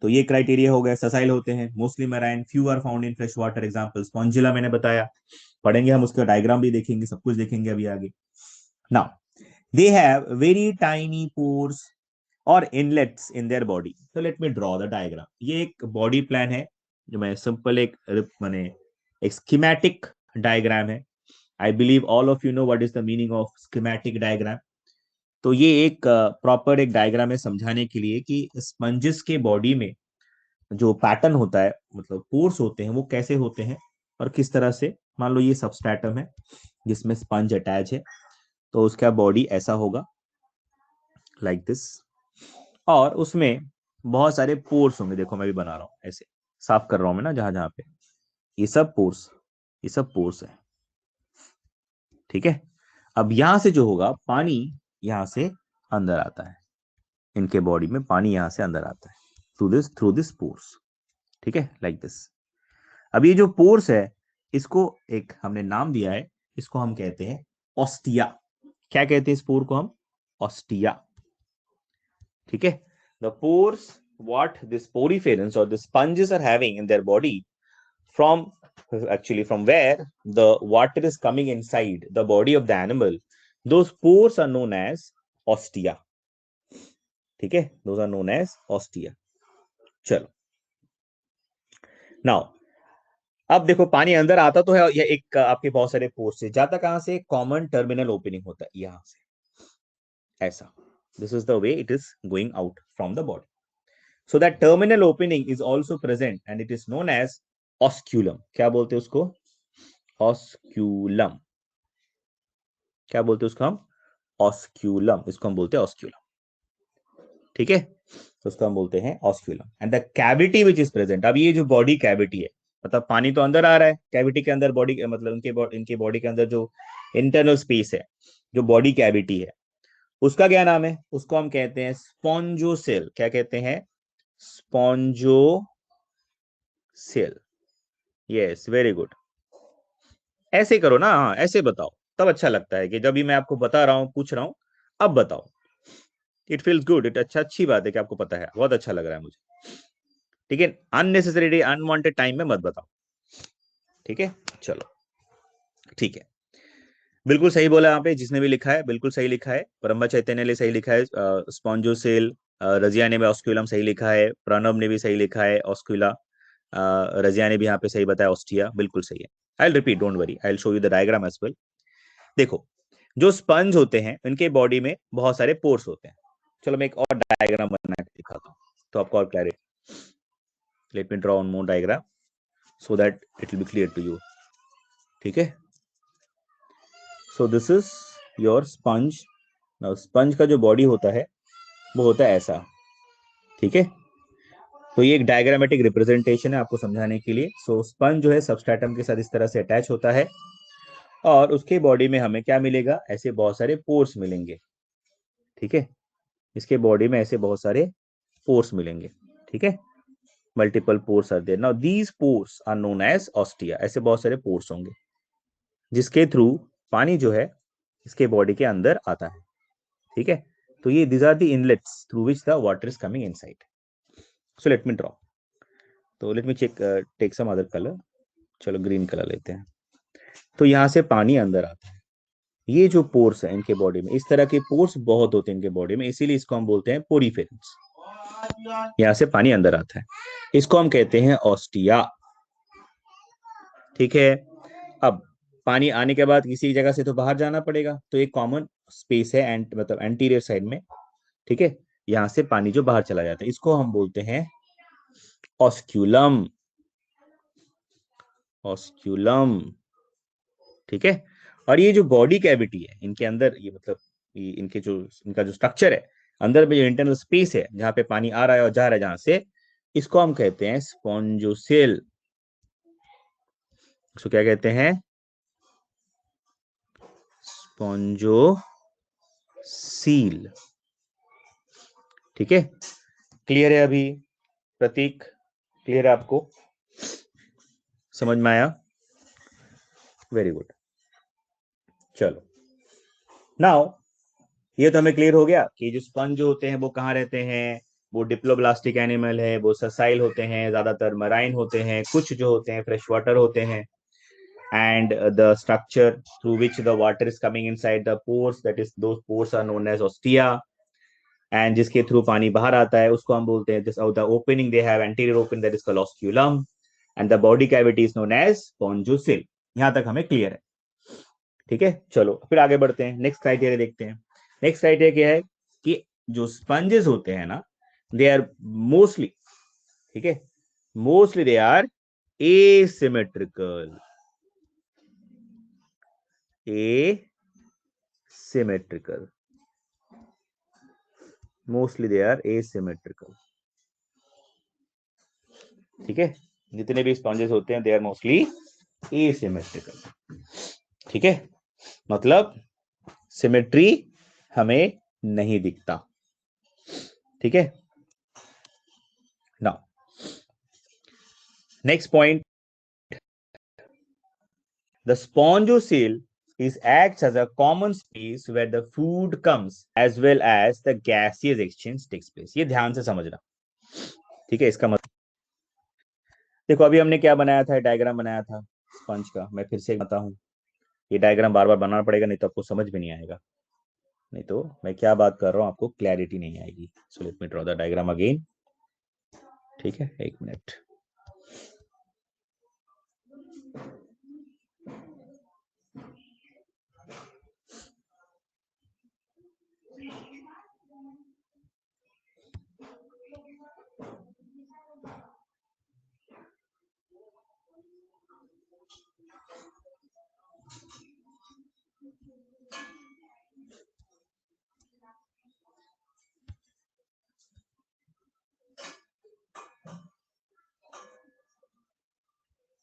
तो ये क्राइटेरिया हो गया। ससाइल होते हैं, mostly marine, few are found in fresh water, example Spongilla मैंने बताया, पढ़ेंगे हम, उसका डायग्राम भी देखेंगे, सब कुछ देखेंगे अभी आगे। Now they have very tiny pores और इनलेट्स इन देयर बॉडी। तो let me draw the diagram. ये एक बॉडी प्लान है जो मैं सिंपल एक माने एक स्कीमेटिक डायग्राम है। I believe all of you know what is the meaning of schematic diagram. तो ये एक प्रॉपर एक डायग्राम है समझाने के लिए कि स्पंजिस के बॉडी में जो पैटर्न होता है, मतलब पोर्स होते हैं, वो कैसे होते हैं और किस तरह से। मान लो ये सबस्ट्रेटम है जिसमें स्पंज अटैच है, तो उसका बॉडी ऐसा होगा, लाइक दिस। और उसमें बहुत सारे पोर्स होंगे, देखो मैं भी बना रहा हूँ ऐसे, साफ कर रहा हूँ मैं ना जहां जहां पे, ये सब पोर्स, ये सब पोर्स है। ठीक है, अब यहां से जो होगा, पानी यहां से अंदर आता है, इनके बॉडी में पानी यहां से अंदर आता है थ्रू दिस पोर्स। ठीक है, लाइक दिस। अब ये जो पोर्स है, इसको एक हमने नाम दिया है, इसको हम कहते हैं ऑस्टिया। क्या कहते हैं इस पोर को हम, ऑस्टिया। ठीक है, the pores what this poriferans or the sponges are having in their body, from actually from where the water is coming inside the body of the animal, those pores are known as ostia. ठीक है, those are known as ostia. चलो, नाउ अब देखो, पानी अंदर आता तो है, या एक आपके बहुत सारे पोर्स से जाता, कहां से, कॉमन टर्मिनल ओपनिंग होता है यहां से, ऐसा। This is the way it is going out from the body. So that terminal opening is also present and it is known as osculum. क्या बोलते हैं उसको, ऑस्क्यूलम। क्या बोलते हैं उसको हम, ऑस्क्यूलम, इसको हम बोलते हैं ऑस्क्यूलम। ठीक है, तो उसको हम बोलते हैं osculum. And the cavity which is present, अब ये जो बॉडी कैविटी है, मतलब पानी तो अंदर आ रहा है, कैविटी के अंदर बॉडी, मतलब इनके बॉडी के अंदर जो इंटरनल स्पेस है, जो बॉडी कैविटी है, उसका क्या नाम है, उसको हम कहते हैं स्पॉन्जोसेल। क्या कहते हैं, स्पॉन्जोसेल। Yes, very good. ऐसे करो ना, हाँ ऐसे बताओ, तब अच्छा लगता है कि जब भी मैं आपको बता रहा हूँ, पूछ रहा हूँ, अब बताओ। इट फील्स गुड, इट अच्छी बात है कि आपको पता है, बहुत अच्छा लग रहा है मुझे। ठीक है, अननेसेसरी अनवांटेड टाइम में मत बताओ। ठीक है, चलो, ठीक है, बिल्कुल सही बोला यहाँ पे, जिसने भी लिखा है बिल्कुल सही लिखा है। ब्रह्म चैतन्य ने सही लिखा है, स्पॉन्जोसेल। रजिया ने भी ऑस्क्यूलम सही लिखा है, प्रणब ने भी सही लिखा है ऑस्क्यूला। रजिया ने भी यहाँ पे सही बताया, ऑस्टिया, बिल्कुल सही है। I will repeat, don't worry, I will show you the diagram as well. देखो, जो स्पंज होते हैं उनके बॉडी में बहुत सारे पोर्स होते हैं। चलो मैं एक और डायग्राम बना के दिखाता हूँ तो आपको और clarity. Let me draw one more diagram so that it will be clear to you. ठीक है, so this is your sponge. Now sponge का जो बॉडी होता है वो होता है ऐसा। ठीक है, तो ये एक डायग्रामेटिक रिप्रेजेंटेशन है आपको समझाने के लिए। सो स्पंज जो है सबस्ट्रेटम के साथ इस तरह से अटैच होता है, और उसके बॉडी में हमें क्या मिलेगा, ऐसे बहुत सारे पोर्स मिलेंगे। ठीक है, इसके बॉडी में ऐसे बहुत सारे पोर्स मिलेंगे। ठीक है, multiple pores are there. Now these pores are known as ostia. ऐसे बहुत सारे पोर्स होंगे जिसके थ्रू पानी जो है इसके बॉडी के अंदर आता है। ठीक है, तो ये these are the inlets through which the water is coming inside. So let me draw, तो let me check take some other colour. चलो ग्रीन कलर लेते हैं। तो यहाँ से पानी अंदर आता है, ये जो पोर्स है इनके बॉडी में, इस तरह के पोर्स बहुत होते हैं इनके बॉडी में, इसीलिए इसको हम बोलते हैं पोरीफेरेंस। यहाँ से पानी अंदर आता है, इसको हम कहते हैं ऑस्टिया। ठीक है, अब पानी आने के बाद किसी जगह से तो बाहर जाना पड़ेगा, तो एक कॉमन स्पेस है मतलब एंटीरियर साइड में। ठीक है, यहां से पानी जो बाहर चला जाता है, इसको हम बोलते हैं ऑस्क्यूलम। ऑस्क्यूलम। ठीक है, और ये जो बॉडी कैविटी है इनके अंदर, ये मतलब ये इनका जो स्ट्रक्चर है, अंदर में जो इंटरनल स्पेस है जहां पे पानी आ रहा है और जा रहा है जहां से, इसको हम कहते हैं स्पॉन्जोसेल। इसको क्या कहते हैं, स्पॉन्जोसील। ठीक है, क्लियर है अभी प्रतीक, क्लियर है आपको। समझ में आया? Very good. चलो नाउ ये तो हमें क्लियर हो गया कि जो स्पंज जो होते हैं वो कहाँ रहते हैं, वो डिप्लोब्लास्टिक एनिमल है, वो ससाइल होते हैं, ज्यादातर मराइन होते हैं, कुछ जो होते हैं फ्रेश वाटर होते हैं। And the structure through which the water is coming inside the pores, that is those pores are known as ostia. And जिसके थ्रू पानी बाहर आता है उसको हम बोलते हैं, the opening they have anterior opening, that is called osculum. And the body cavity is known as spongocoel. यहां तक हमें क्लियर है, ठीक है। चलो फिर आगे बढ़ते हैं, नेक्स्ट क्राइटेरिया देखते हैं। नेक्स्ट क्राइटेरिया क्या है कि जो स्पंजेस होते हैं ना, दे आर मोस्टली, ठीक है, mostly they are asymmetrical, asymmetrical, mostly they are asymmetrical, ठीक है। जितने भी स्पॉन्जेस होते हैं दे आर मोस्टली एसिमेट्रिकल, ठीक है। मतलब सिमेट्री हमें नहीं दिखता, ठीक है। Now next point, the स्पॉन्जोसिल is acts as a common space where the food comes as well as the gaseous exchange takes place। ये ध्यान से समझना, ठीक है। इसका मतलब देखो अभी हमने क्या बनाया था, डायग्राम बनाया था स्पंज का। मैं फिर से बताता हूँ, ये डायग्राम बार बार बनाना पड़ेगा, नहीं तो आपको समझ में नहीं आएगा, नहीं तो मैं क्या बात कर रहा हूँ आपको क्लैरिटी नहीं आएगी। सो let me draw the diagram again, ठीक है, एक मिनट।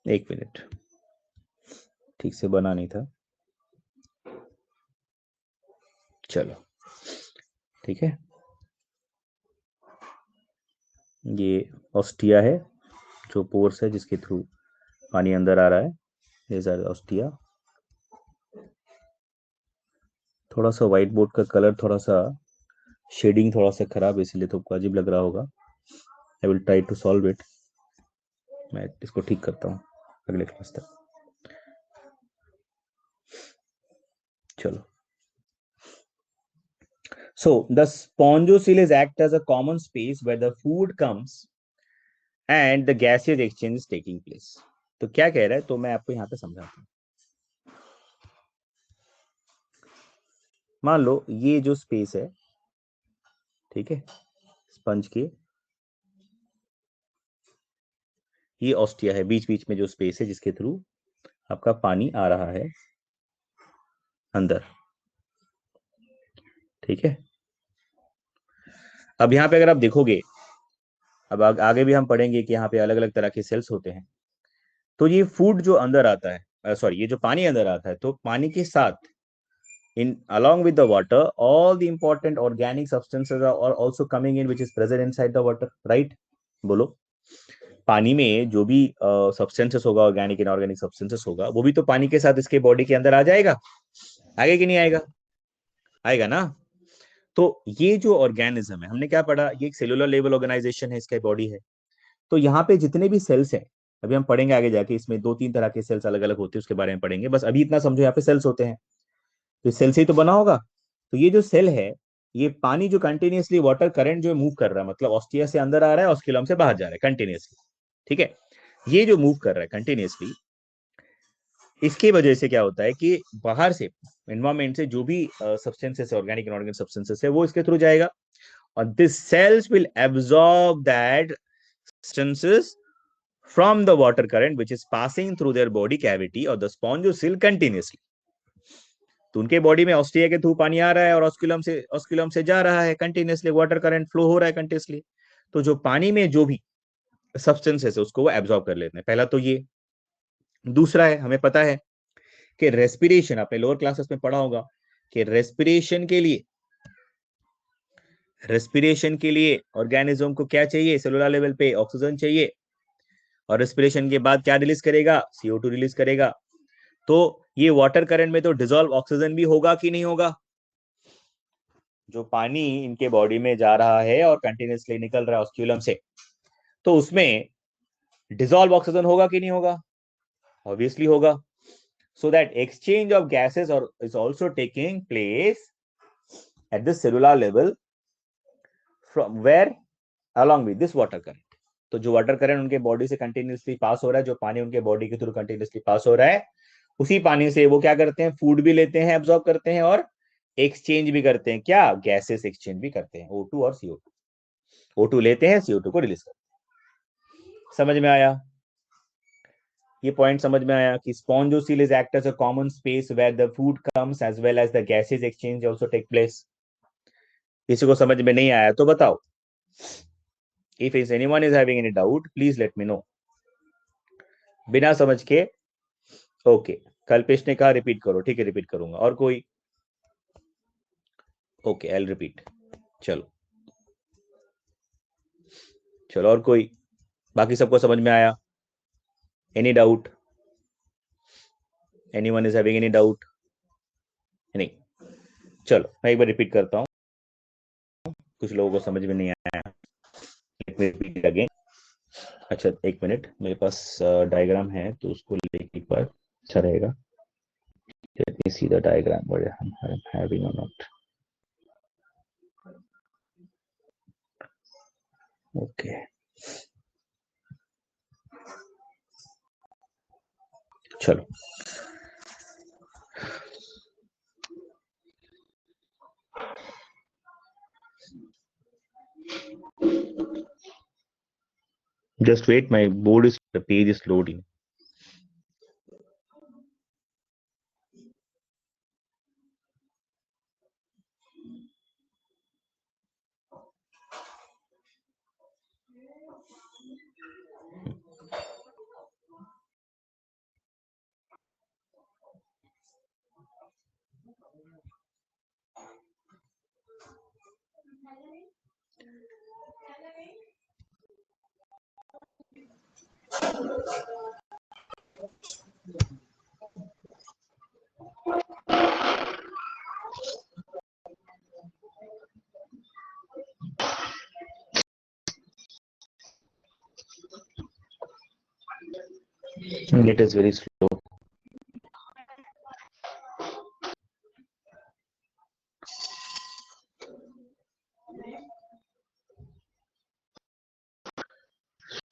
एक मिनट, ठीक से बना नहीं था, चलो ठीक है। ये ऑस्टिया है, जो पोर्स है जिसके थ्रू पानी अंदर आ रहा है, ये ऑस्टिया। थोड़ा सा व्हाइट बोर्ड का कलर थोड़ा सा शेडिंग थोड़ा सा खराब, इसलिए तो आपको अजीब लग रहा होगा। I will try to solve it, मैं इसको ठीक करता हूँ अगले क्लास तक। चलो, so the spongocoel is act as a common space where the food comes and the gaseous exchange is taking place। तो क्या कह रहा है, तो मैं आपको यहाँ पे समझाता हूँ। मान लो ये जो स्पेस है, ठीक है, स्पंज की ये ऑस्टिया है, बीच बीच में जो स्पेस है जिसके थ्रू आपका पानी आ रहा है अंदर, ठीक है। अब यहाँ पे अगर आप देखोगे, अब आगे भी हम पढ़ेंगे कि यहाँ पे अलग अलग तरह के सेल्स होते हैं। तो ये फूड जो अंदर आता है, सॉरी ये जो पानी अंदर आता है, तो पानी के साथ in along with the water all the important organic substances are also coming in which is present inside the water, right? बोलो, पानी में जो भी सब्सटेंसेस होगा, ऑर्गेनिक इनऑर्गेनिक सब्सटेंसेस होगा, वो भी तो पानी के साथ इसके बॉडी के अंदर आ जाएगा, आगे कि नहीं आएगा? आएगा ना। तो ये जो ऑर्गेनिज्म है, हमने क्या पढ़ा, ये एक सेलुलर लेवल ऑर्गेनाइजेशन है, इसका बॉडी है। तो यहाँ पे जितने भी सेल्स हैं, अभी हम पढ़ेंगे आगे जाके, इसमें 2-3 तरह के सेल्स अलग अलग होते हैं, उसके बारे में पढ़ेंगे। बस अभी इतना समझो, यहाँ पे सेल्स होते हैं, तो सेल से ही तो बना होगा। तो ये जो सेल है, ये पानी जो कंटिन्यूअसली वाटर करंट जो मूव कर रहा है, मतलब ऑस्टिया से अंदर आ रहा है, ऑस्क्यूलम से बाहर जा रहा है कंटिन्यूअसली, ठीक है। ये जो मूव कर रहा है कंटिन्यूअसली, इसकी वजह से क्या होता है कि बाहर से एनवायरमेंट से जो भी सब्सटेंसेस ऑर्गेनिक इनऑर्गेनिक सब्सटेंसेस है वो इसके थ्रू जाएगा, और this cells will absorb that substances from the water current which is passing through their body cavity or the spongocoel continuously। तो उनके बॉडी में ऑस्टिया के थ्रू पानी आ रहा है और ऑस्क्यूलम से जा रहा है कंटिन्यूअसली, वाटर करंट फ्लो हो रहा है कंटिन्यूअसली। तो जो पानी में जो भी सब्सटेंसेस है उसको वो एब्जॉर्ब कर लेते हैं, पहला तो ये। दूसरा है, हमें पता है कि रेस्पिरेशन, आपने लोअर क्लासेस में पढ़ा होगा कि रेस्पिरेशन के लिए ऑर्गेनिज्म को क्या चाहिए, सेलुलर लेवल पे ऑक्सीजन चाहिए, और रेस्पिरेशन के बाद क्या रिलीज करेगा, CO2 रिलीज करेगा। तो ये वाटर करंट में तो डिसॉल्व ऑक्सीजन भी होगा कि नहीं होगा? जो पानी इनके बॉडी में जा रहा है और कंटिन्यूसली निकल रहा है ऑस्क्यूलम से, तो उसमें डिसॉल्व ऑक्सीजन होगा कि नहीं होगा? ऑब्वियसली होगा। So that exchange of gases is also taking place at the cellular level from where along with this water current. तो जो वाटर करंट उनके बॉडी से कंटिन्यूसली पास हो रहा है, जो पानी उनके बॉडी के थ्रू कंटिन्यूसली पास हो रहा है, उसी पानी से वो क्या करते हैं, फूड भी लेते हैं, एब्जॉर्ब करते हैं और एक्सचेंज भी करते हैं। क्या? गैसेस एक्सचेंज भी करते हैं, O2 और CO2। O2 लेते हैं, CO2 को रिलीज करते हैं। समझ में आया? ये पॉइंट समझ में आया कि spongocoel is act as a common space where the food comes as well as the gases exchange also take place. किसी को समझ में नहीं आया तो बताओ। If is anyone is having any doubt please let me know. बिना समझ के ओके। कल्पेश ने कहा रिपीट करो, ठीक है रिपीट करूंगा। और कोई? Okay I will repeat. चलो चलो, और कोई? बाकी सबको समझ में आया? Any doubt? Anyone is having any doubt? नहीं। चलो मैं एक बार रिपीट करता हूँ, कुछ लोगों को समझ में नहीं आया। Let me repeat again. अच्छा एक मिनट, मेरे पास डायग्राम है तो उसको लेके एक बार अच्छा रहेगा। Let me see the diagram where I'm having or not. Okay. चलो just wait, my board is, the page is loading. It is very slow.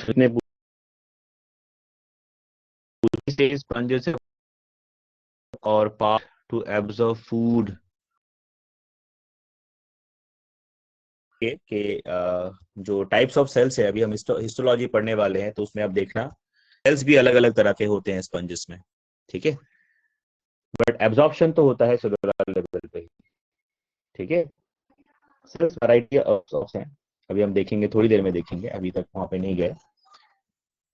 इतने पूरी sponges और part to absorb food के जो टाइप्स ऑफ सेल्स है, अभी हम हिस्टोलॉजी पढ़ने वाले हैं तो उसमें अब देखना सेल्स भी अलग अलग तरह के होते हैं स्पंजेस में, ठीक है। बट एब्जॉर्प्शन तो होता है सेलुलर लेवल पे ही, ठीक है। सेल्स वैरायटी ऑफ हैं, अभी हम देखेंगे, थोड़ी देर में देखेंगे, अभी तक वहां पे नहीं गए।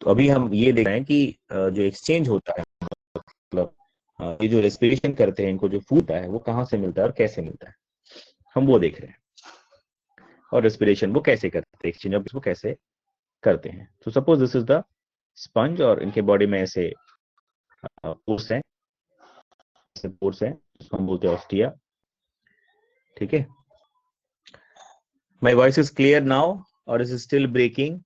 तो अभी हम ये देख रहे हैं कि जो एक्सचेंज होता है, मतलब ये जो रेस्पिरेशन करते हैं, इनको जो फूड है वो कहाँ से मिलता है और कैसे मिलता है, हम वो देख रहे हैं। और रेस्पिरेशन वो कैसे करते हैं, एक्सचेंज ऑफ वो कैसे करते हैं। तो suppose this is the sponge और इनके बॉडी में ऐसे पोर्स हैं, पोर्स हैं, जिसको हम बोलते हैं ऑस्टिया, ठीक है। My voice is clear now और is still breaking?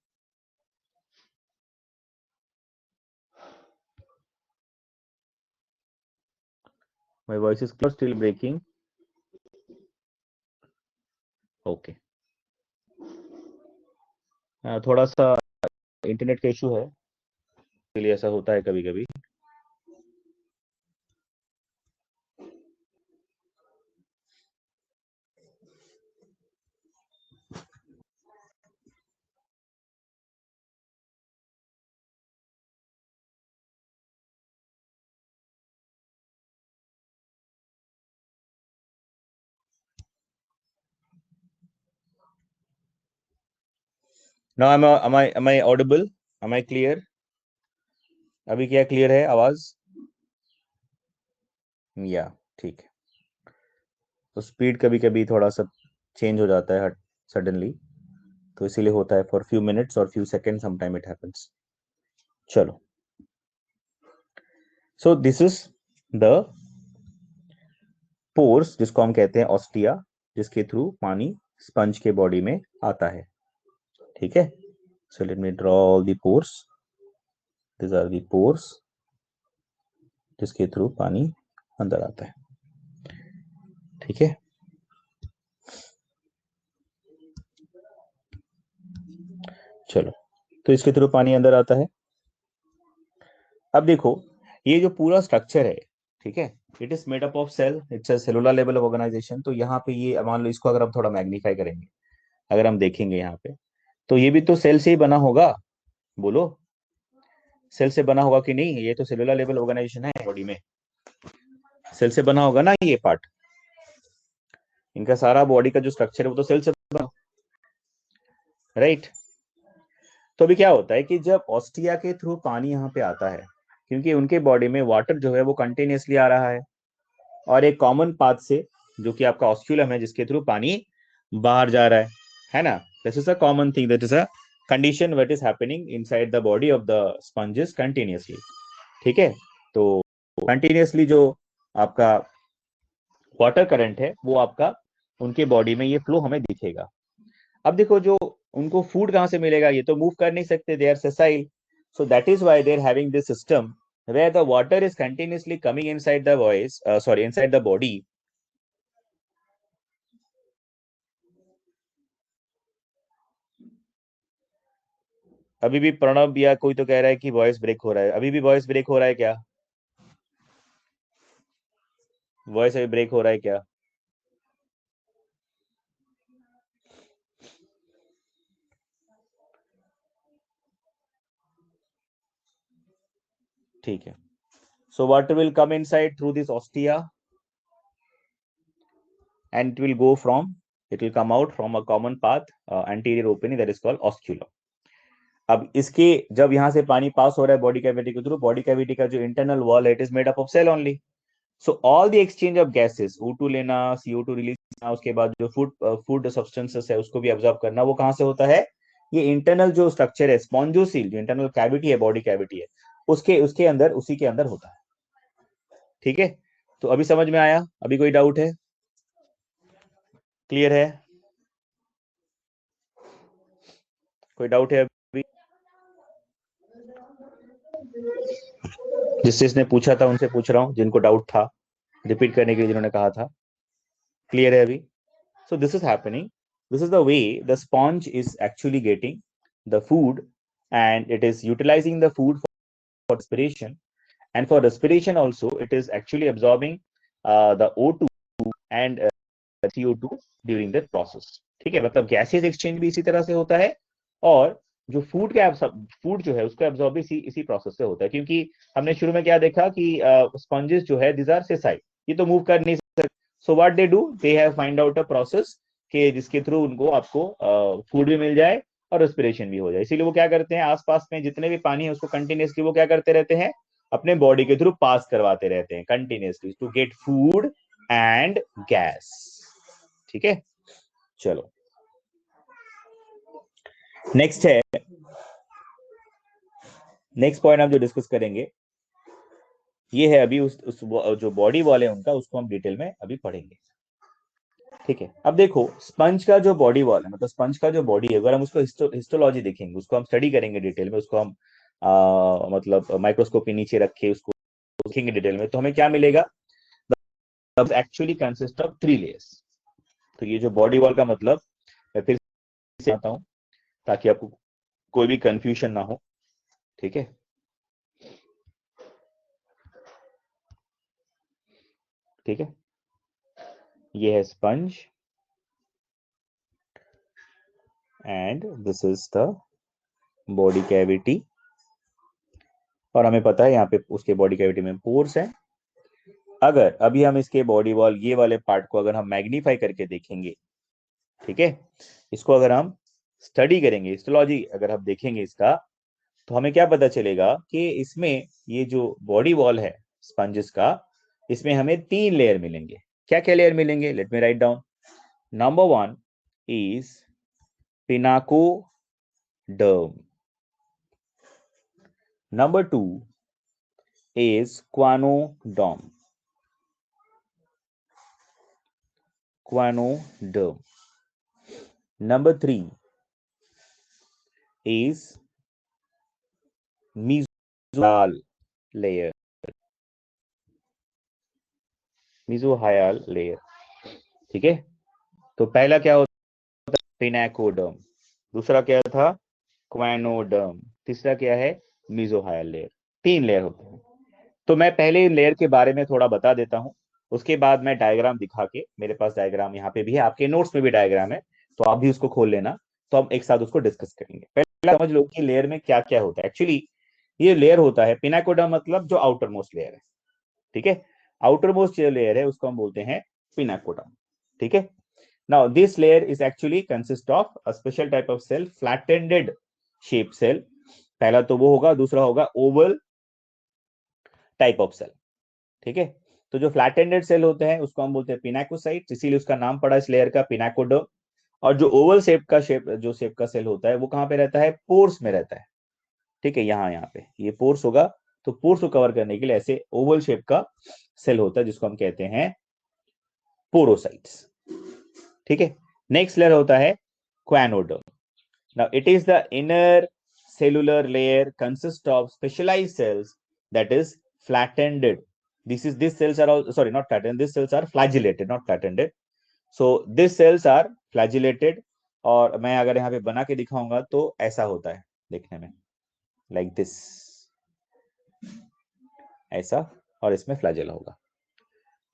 My voice is clear, still breaking? Okay. थोड़ा सा इंटरनेट का इशू है, इसलिए ऐसा होता है कभी कभी। Now am I audible? am I clear? अभी क्या क्लियर है आवाज? या ठीक है। तो स्पीड कभी कभी थोड़ा सा चेंज हो जाता है सडनली, तो इसीलिए होता है फॉर फ्यू मिनट्स और few second, sometime it happens. चलो, so this is the pores जिसको हम कहते हैं ऑस्टिया, जिसके थ्रू पानी स्पंज के बॉडी में आता है। ठीक है, so let me draw all the pores, this are the pores जिसके थ्रू पानी अंदर आता है। ठीक है, चलो, तो इसके थ्रू पानी अंदर आता है। अब देखो ये जो पूरा स्ट्रक्चर है, ठीक है, it is made up of cell, it's a cellular level of organisation. तो यहाँ पे ये मान लो, इसको अगर हम थोड़ा मैग्नीफाई करेंगे, अगर हम देखेंगे यहाँ पे, तो ये भी तो सेल से ही बना होगा। बोलो, सेल से बना होगा कि नहीं? ये तो सेलुलर लेवल ऑर्गेनाइजेशन है बॉडी में, सेल से बना होगा ना ये पार्ट। इनका सारा बॉडी का जो स्ट्रक्चर है वो तो सेल से बना, राइट। तो अभी क्या होता है कि जब ऑस्टिया के थ्रू पानी यहाँ पे आता है, क्योंकि उनके बॉडी में वाटर जो है वो कंटिन्यूसली आ रहा है, और एक कॉमन पाथ से, जो कि आपका ऑस्क्यूलम है, जिसके थ्रू पानी बाहर जा रहा है ना। This is a common thing, that is a condition what is happening inside the body of the sponges continuously. ठीक है, तो कंटिन्यूसली जो आपका वाटर करंट है वो आपका उनके बॉडी में ये फ्लो हमें दिखेगा। अब देखो, जो उनको फूड कहां से मिलेगा? ये तो मूव कर नहीं सकते, they are sessile, so that is why they are having this system where the water is continuously coming inside the inside the body. अभी भी प्रणब या कोई तो कह रहा है कि वॉइस ब्रेक हो रहा है। अभी भी वॉइस ब्रेक हो रहा है क्या? वॉइस अभी ब्रेक हो रहा है क्या? ठीक है, so water will come inside through this ostia and it will come out from a common path, anterior opening, that is called osculum. अब इसके जब यहाँ से पानी पास हो रहा है बॉडी कैविटी के थ्रू, बॉडी कैविटी का जो इंटरनल वॉल है, it is made up of cell only. So all the exchange of gases, O2 लेना, CO2 रिलीज करना, उसके बाद जो फूड सब्सटेंसेस है उसको भी ऑब्जॉर्व करना, वो कहाँ से होता है? ये इंटरनल जो स्ट्रक्चर है, स्पॉन्जोसील, जो इंटरनल कैविटी है, बॉडी कैविटी है, उसके उसके अंदर, उसी के अंदर होता है। ठीक है, तो अभी समझ में आया? अभी कोई डाउट है? क्लियर है? कोई डाउट है अभी? जिसने पूछा था उनसे पूछ रहा हूं, जिनको डाउट था, रिपीट करने के लिए जिन्होंने कहा था। क्लियर है अभी? So this is happening. This is the way the sponge is actually getting the food, and it is utilizing the food for respiration. And for respiration also, it is actually absorbing the O2 and CO2 during that process. ठीक है, मतलब गैसेस एक्सचेंज भी इसी तरह से होता है, और जो फूड जो है उसका एब्जॉर्ब भी इसी प्रोसेस से होता है। क्योंकि हमने शुरू में क्या देखा कि स्पंजेस जो है, दिस आर सेसाइल, ये तो मूव कर नहीं सकते। So what they do, they have find out a process के जिसके थ्रू उनको आपको फूड भी मिल जाए और रेस्पिरेशन भी हो जाए। इसीलिए वो क्या करते हैं, आसपास में जितने भी पानी है उसको कंटिन्यूसली वो क्या करते रहते हैं, अपने बॉडी के थ्रू पास करवाते रहते हैं continuously, to get food and gas. ठीक है, चलो नेक्स्ट है, नेक्स्ट पॉइंट हम जो डिस्कस करेंगे ये है अभी उस जो बॉडी वॉल है उनका, उसको हम डिटेल में अभी पढ़ेंगे। ठीक है, अब देखो स्पंज का जो बॉडी वॉल है, मतलब स्पंज का जो बॉडी है, अगर हम उसको हिस्टोलॉजी देखेंगे, उसको हम स्टडी करेंगे डिटेल में, उसको हम मतलब माइक्रोस्कोप के नीचे रख के उसको देखेंगे डिटेल में, तो हमें क्या मिलेगा? Actually consist of 3 layers. तो ये जो बॉडी वॉल का मतलब, मैं फिर से आता हूं ताकि आपको कोई भी कंफ्यूजन ना हो। ठीक है, ठीक है, ये है sponge and this is the body cavity, और हमें पता है यहाँ पे उसके बॉडी कैविटी में पोर्स है। अगर अभी हम इसके बॉडी वॉल ये वाले पार्ट को अगर हम मैग्नीफाई करके देखेंगे, ठीक है, इसको अगर हम स्टडी करेंगे, हिस्टोलॉजी अगर हम देखेंगे इसका, तो हमें क्या पता चलेगा कि इसमें ये जो बॉडी वॉल है स्पंजेस का, इसमें हमें 3 लेयर मिलेंगे। क्या क्या लेयर मिलेंगे? Let me write down. Number 1 is पिनाकोडर्म, Number 2 is quanodome. Quanodome. Number 3 is mesohyal layer. mesohyal layer. ठीक है, तो पहला क्या होता है? पिनाकोडर्म। दूसरा क्या था? क्वानोडर्म। तीसरा क्या है? mesohyal layer. 3 लेयर होते हैं। तो मैं पहले इन लेयर के बारे में थोड़ा बता देता हूं, उसके बाद मैं डायग्राम दिखा के, मेरे पास डायग्राम यहाँ पे भी है, आपके नोट्स में भी डायग्राम है, तो आप भी उसको खोल लेना, तो हम एक साथ उसको डिस्कस करेंगे। पहले समझ लो कि लेयर में क्या क्या होता है। एक्चुअली ये लेयर होता है पिनाकोडर्म, मतलब जो आउटर मोस्ट लेयर है। ठीक है, आउटर मोस्ट जो लेयर है उसको हम बोलते हैं पिनाकोडर्म। ठीक है, now this layer is actually consist of a special type of cell, flattened shape cell. पहला तो वो होगा, दूसरा होगा ओवल टाइप ऑफ सेल। ठीक है, तो जो फ्लैट एंडेड सेल होते हैं उसको हम बोलते हैं पिनाकोसाइट, इसीलिए उसका नाम पड़ा इस लेयर का पिनाकोडर्म। और जो ओवल शेप का सेल होता है वो कहाँ पे रहता है? पोर्स में रहता है। ठीक है, यहाँ पे ये पोर्स होगा, तो पोर्स को कवर करने के लिए ऐसे ओवल शेप का सेल होता है जिसको हम कहते हैं पोरोसाइट्स। ठीक है, नेक्स्ट लेयर होता है choanoderm. Now it is the inner cellular layer consists of specialized cells that is flattened. These cells are all, sorry, not flattened, these cells are flagellated, not flattened. So these cells are flagellated, और मैं अगर यहाँ पे बना के दिखाऊंगा तो ऐसा होता है देखने में, like this, ऐसा, और इसमें फ्लैजेला होगा।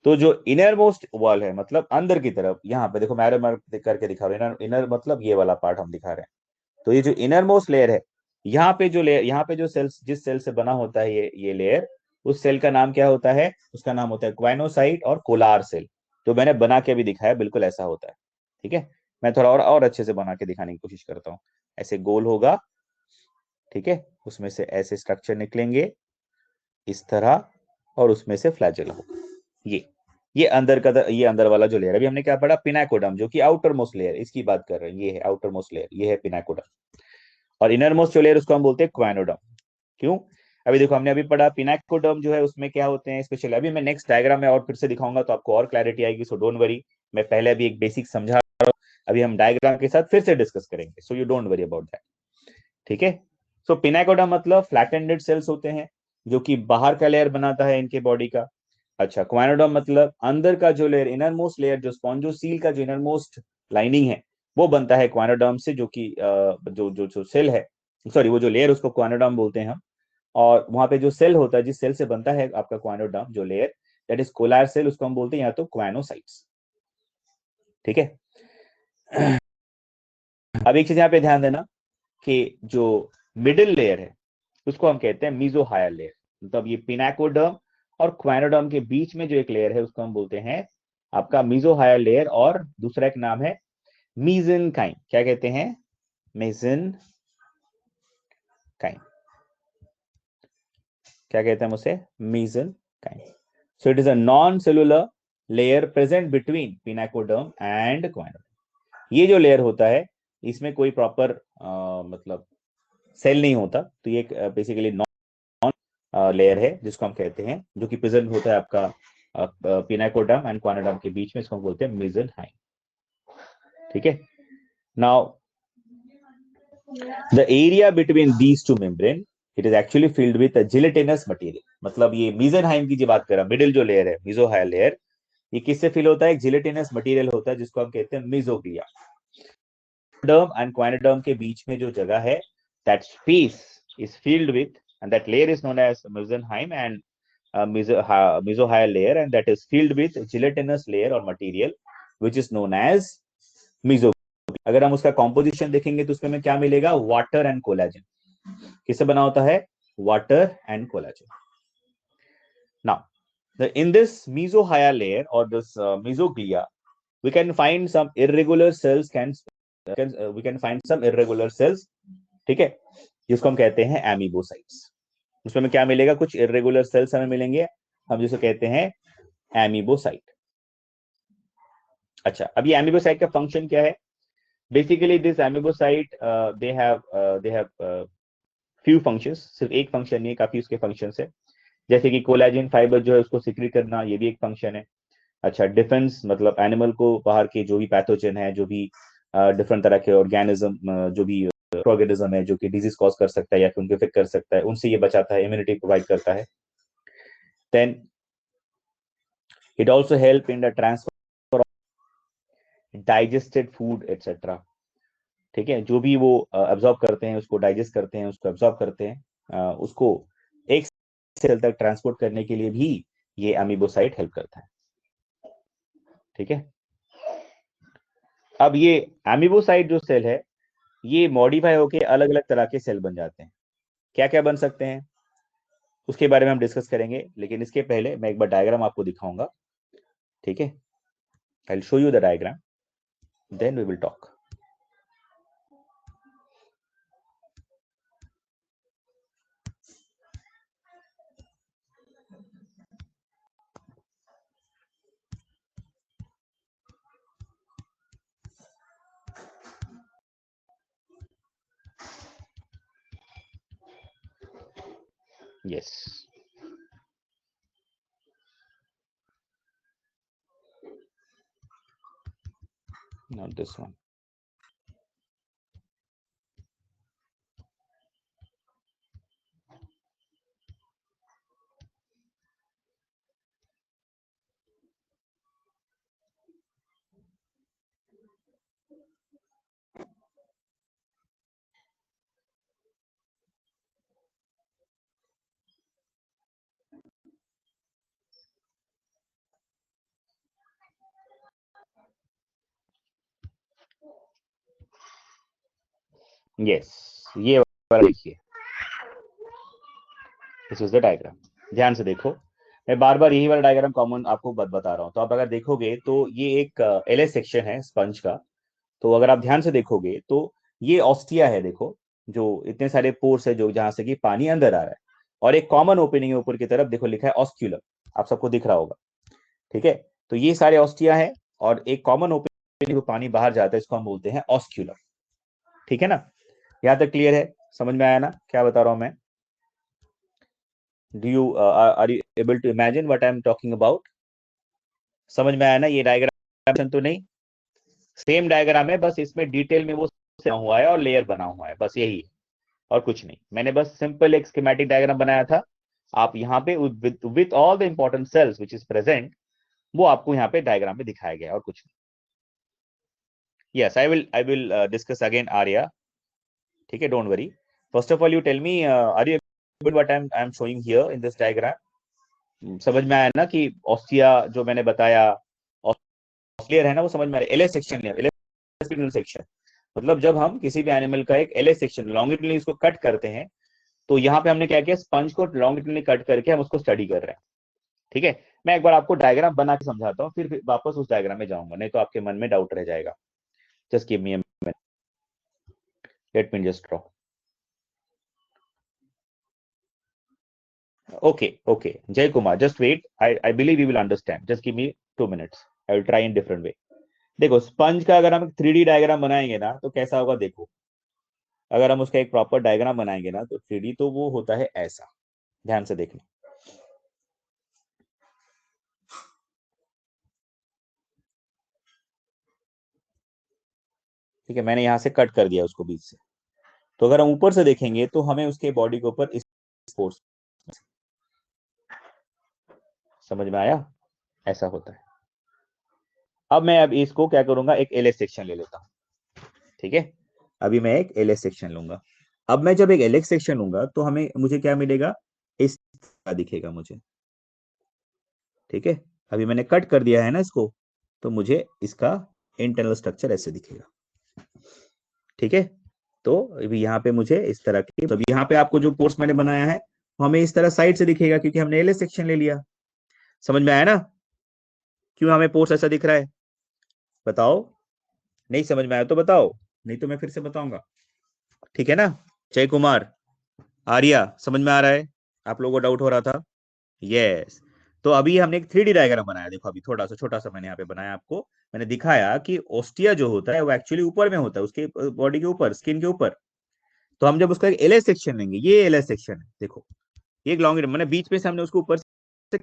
तो जो इनर मोस्ट वॉल है, मतलब अंदर की तरफ, यहाँ पे देखो मैं एरो मार्क करके दिखा रहा हूँ, इनर मतलब ये वाला पार्ट हम दिखा रहे हैं। तो ये जो इनर मोस्ट लेयर है, यहाँ पे जो सेल्स, जिस सेल से बना होता है ये लेयर, उस सेल का नाम क्या होता है? उसका नाम होता है क्वाइनोसाइट और कोलार सेल। तो मैंने बना के भी दिखाया, बिल्कुल ऐसा होता है। ठीक है, मैं थोड़ा और अच्छे से बना के दिखाने की कोशिश करता हूँ। ऐसे गोल होगा, ठीक है, उसमें से ऐसे स्ट्रक्चर निकलेंगे इस तरह, और उसमें से फ्लैजेला होगा। ये अंदर का, ये अंदर वाला जो लेयर, अभी हमने क्या पढ़ा? पिनाकोडम, जो कि आउटर मोस्ट लेयर, इसकी बात कर रहे हैं। ये है आउटर मोस्ट लेयर, ये है पिनाकोडम। और इनर मोस्ट जो लेयर उसको हम बोलते हैं क्वानोडम। क्यों? अभी देखो हमने अभी पढ़ा पिनाकोडर्म जो है उसमें क्या होते हैं स्पेशल, अभी मैं नेक्स्ट डायग्राम में और फिर से दिखाऊंगा तो आपको और क्लैरिटी आएगी, सो डोंट वरी। मैं पहले अभी एक बेसिक समझा रहा हूं, अभी हम डायग्राम के साथ फिर से डिस्कस करेंगे, so you don't worry about that. ठीक है, सो पिनाकोडर्म मतलब फ्लैट एंडेड सेल्स होते हैं, जो कि बाहर का लेयर बनाता है इनके बॉडी का। अच्छा, क्वानोडर्म मतलब अंदर का जो लेयर, इनर मोस्ट लेयर, जो स्पॉन्जोसील का जो इनर मोस्ट लाइनिंग है, वो बनता है क्वानोडर्म से, जो कि जो सेल है, सॉरी, वो जो लेयर उसको क्वानोडर्म बोलते हैं हम। और वहां पे जो सेल होता है, जिस सेल से बनता है आपका क्वानोडर्म जो layer, that is collar cell, उसको हम बोलते हैं या तो क्वानोसाइट्स। ठीक है, अब एक चीज यहाँ पे ध्यान देना कि जो मिडिल लेयर है उसको हम कहते हैं मीजोहायल लेयर। मतलब ये पिनाकोडर्म और क्वानोडर्म के बीच में जो एक लेयर है उसको हम बोलते हैं आपका मीजोहायल लेयर, और दूसरा एक नाम है मीजेनकाइम। क्या कहते हैं? मेजेनकाइम। क्या कहते हैं उसे? Mesenchyme. So it is a non cellular layer present between pinacoderm and choanoderm. ये जो लेयर होता है इसमें कोई प्रॉपर मतलब सेल नहीं होता, तो ये बेसिकली नॉन लेयर है जिसको हम कहते हैं, जो कि प्रेजेंट होता है आपका पिनाकोडर्म एंड क्वानोडर्म के बीच में, इसको हम बोलते हैं मेसेनकाइम। ठीक है, now the area between these two membrane, it is actually filled with gelatinous material. मतलब ये मेसेनकाइम की जो बात कर रहा, मिडिल जो लेयर है मीजोहायल लेयर, ये किससे फिल होता है? एक जिलेटिनस मटेरियल होता है जिसको हम कहते हैं मीजोग्लिया। डर्म एंड क्वानोडर्म के बीच में जो जगह है, that space is filled with, and that layer is known as mesenchyme and mesohyal layer, and that is filled with gelatinous layer or material which is known as mesoglea. अगर हम उसका कॉम्पोजिशन देखेंगे तो उसमें हमें क्या मिलेगा? Water and collagen. किससे बना होता है? Water and collagen. Now in this mesohyal layer or this mesoglia, we can find some irregular cells, we can find some irregular cells, ठीक है, जिसको हम कहते हैं एमीबोसाइट्स। उसमें क्या मिलेगा? कुछ इरेगुलर सेल्स हमें मिलेंगे, हम जिसको कहते हैं एमीबोसाइट। अच्छा, अब ये एमीबोसाइट का फंक्शन क्या है? Basically this amoebocyte they have few functions, सिर्फ एक फंक्शन नहीं है, काफी उसके फंक्शंस है। जैसे कि कोलेजन फाइबर जो है उसको सिक्रीट करना, ये भी एक फंक्शन है। अच्छा, डिफेंस मतलब एनिमल को बाहर के जो भी पैथोजन है, जो भी डिफरेंट तरह के ऑर्गेनिज्म, जो भी ऑर्गेनिज्म है जो कि डिजीज कॉज कर सकता है या फिर उनको इफेक्ट कर सकता है, उनसे ये बचाता है, इम्यूनिटी प्रोवाइड करता है। Then it also help in the transfer digested food etcetera. ठीक है, जो भी वो अब्जॉर्ब करते हैं उसको डाइजेस्ट करते हैं, उसको अब्जॉर्ब करते हैं, उसको एक सेल तक ट्रांसपोर्ट करने के लिए भी ये अमीबोसाइट हेल्प करता है। ठीक है, अब ये अमीबोसाइट जो सेल है ये मॉडिफाई होके अलग अलग तरह के सेल बन जाते हैं। क्या क्या बन सकते हैं उसके बारे में हम डिस्कस करेंगे, लेकिन इसके पहले मैं एक बार डायग्राम आपको दिखाऊंगा। ठीक है, I will show you the diagram, then we will talk. Yes. Not this one. Yes, ये वाला देखिए, दिस इज द डायग्राम। ध्यान से देखो, मैं बार बार यही वाला डायग्राम कॉमन आपको बता रहा हूँ। तो आप अगर देखोगे तो ये एक एलएस सेक्शन है स्पंज का। तो अगर आप ध्यान से देखोगे तो ये ऑस्टिया है, देखो जो इतने सारे पोर्स है जो जहां से कि पानी अंदर आ रहा है, और एक कॉमन ओपनिंग है ऊपर की तरफ, देखो लिखा है ऑस्क्यूलम, आप सबको दिख रहा होगा। ठीक है, तो ये सारे ऑस्टिया है और एक कॉमन ओपनिंग पानी बाहर जाता है, इसको हम बोलते हैं ऑस्क्यूलम। ठीक है ना, यहां तक क्लियर है? समझ में आया ना क्या बता रहा हूं मैं? Do you are you able to imagine what I am talking about? समझ में आया ना? ये डायग्राम तो नहीं, सेम डायग्राम है, बस इसमें डिटेल में वो हुआ है और लेयर बना हुआ है, बस यही है और कुछ नहीं। मैंने बस सिंपल एक स्कीमेटिक डायग्राम बनाया था। आप यहाँ पे with all the important cells which is present, वो आपको यहाँ पे डायग्राम में दिखाया गया और कुछ नहीं। Yes, I will discuss again Arya. ठीक है, don't worry. First of all you tell me, are you what I am showing here in this diagram? समझ में आया ना कि ऑस्टिया जो मैंने बताया, क्लियर है ना? वो समझ में आ रहा है? एलएस सेक्शन, एलएस सेक्शन मतलब जब हम किसी भी एनिमल का एक एलएस सेक्शन लॉन्गिट्यूडनली इसको कट करते हैं, तो यहाँ पे हमने क्या किया, स्पंज को लॉन्गिट्यूडनली कट करके हम उसको स्टडी कर रहे हैं। ठीक है, मैं एक बार आपको डायग्राम बना के समझाता हूँ, फिर वापस उस डायग्राम में जाऊंगा, नहीं तो आपके मन में डाउट रह जाएगा। Just give me a minute, let me just draw. Okay, Jay Kumar, just wait. I believe you will understand. Just give me 2 minutes. I will try in different way. देखो, स्पंज का अगर हम 3D डायग्राम बनाएंगे ना तो कैसा होगा देखो। अगर हम उसका एक प्रॉपर डायग्राम बनाएंगे ना तो 3D तो वो होता है ऐसा। ध्यान से देखना। ठीक है, मैंने यहां से कट कर दिया उसको बीच से। तो अगर हम ऊपर से देखेंगे तो हमें उसके बॉडी के ऊपर इस फोर्स, समझ में आया? ऐसा होता है। अब इसको क्या करूंगा, एक एलएस सेक्शन ले लेता हूं। ठीक है, अभी मैं एक एलएस सेक्शन लूंगा। अब मैं जब एक एलएस सेक्शन लूंगा तो मुझे क्या मिलेगा, इस तरह दिखेगा मुझे। ठीक है, अभी मैंने कट कर दिया है ना इसको, तो मुझे इसका इंटरनल स्ट्रक्चर ऐसे दिखेगा। ठीक है, तो अभी यहाँ पे मुझे इस तरह की, तो यहाँ पे आपको जो पोर्स मैंने बनाया है वो हमें इस तरह साइड से दिखेगा, क्योंकि हमने एलएस सेक्शन ले लिया। समझ में आया ना क्यों हमें पोर्स ऐसा दिख रहा है? बताओ, नहीं समझ में आया तो बताओ, नहीं तो मैं फिर से बताऊंगा। ठीक है ना? जय कुमार, आर्या, समझ में आ रहा है? आप लोगों को डाउट हो रहा था? यस। तो अभी हमने एक 3D डायग्राम बनाया, देखो अभी थोड़ा सा छोटा सा मैंने यहाँ पे बनाया आपको। मैंने दिखाया कि ओस्टिया जो होता है वो एक्चुअली ऊपर में होता है, उसके बॉडी के ऊपर, स्किन के ऊपर। तो हम जब उसका एक एलएस सेक्शन लेंगे, ये एलएस सेक्शन है, देखो ये एक लॉन्ग मैंने बीच में से हमने उसको ऊपर से,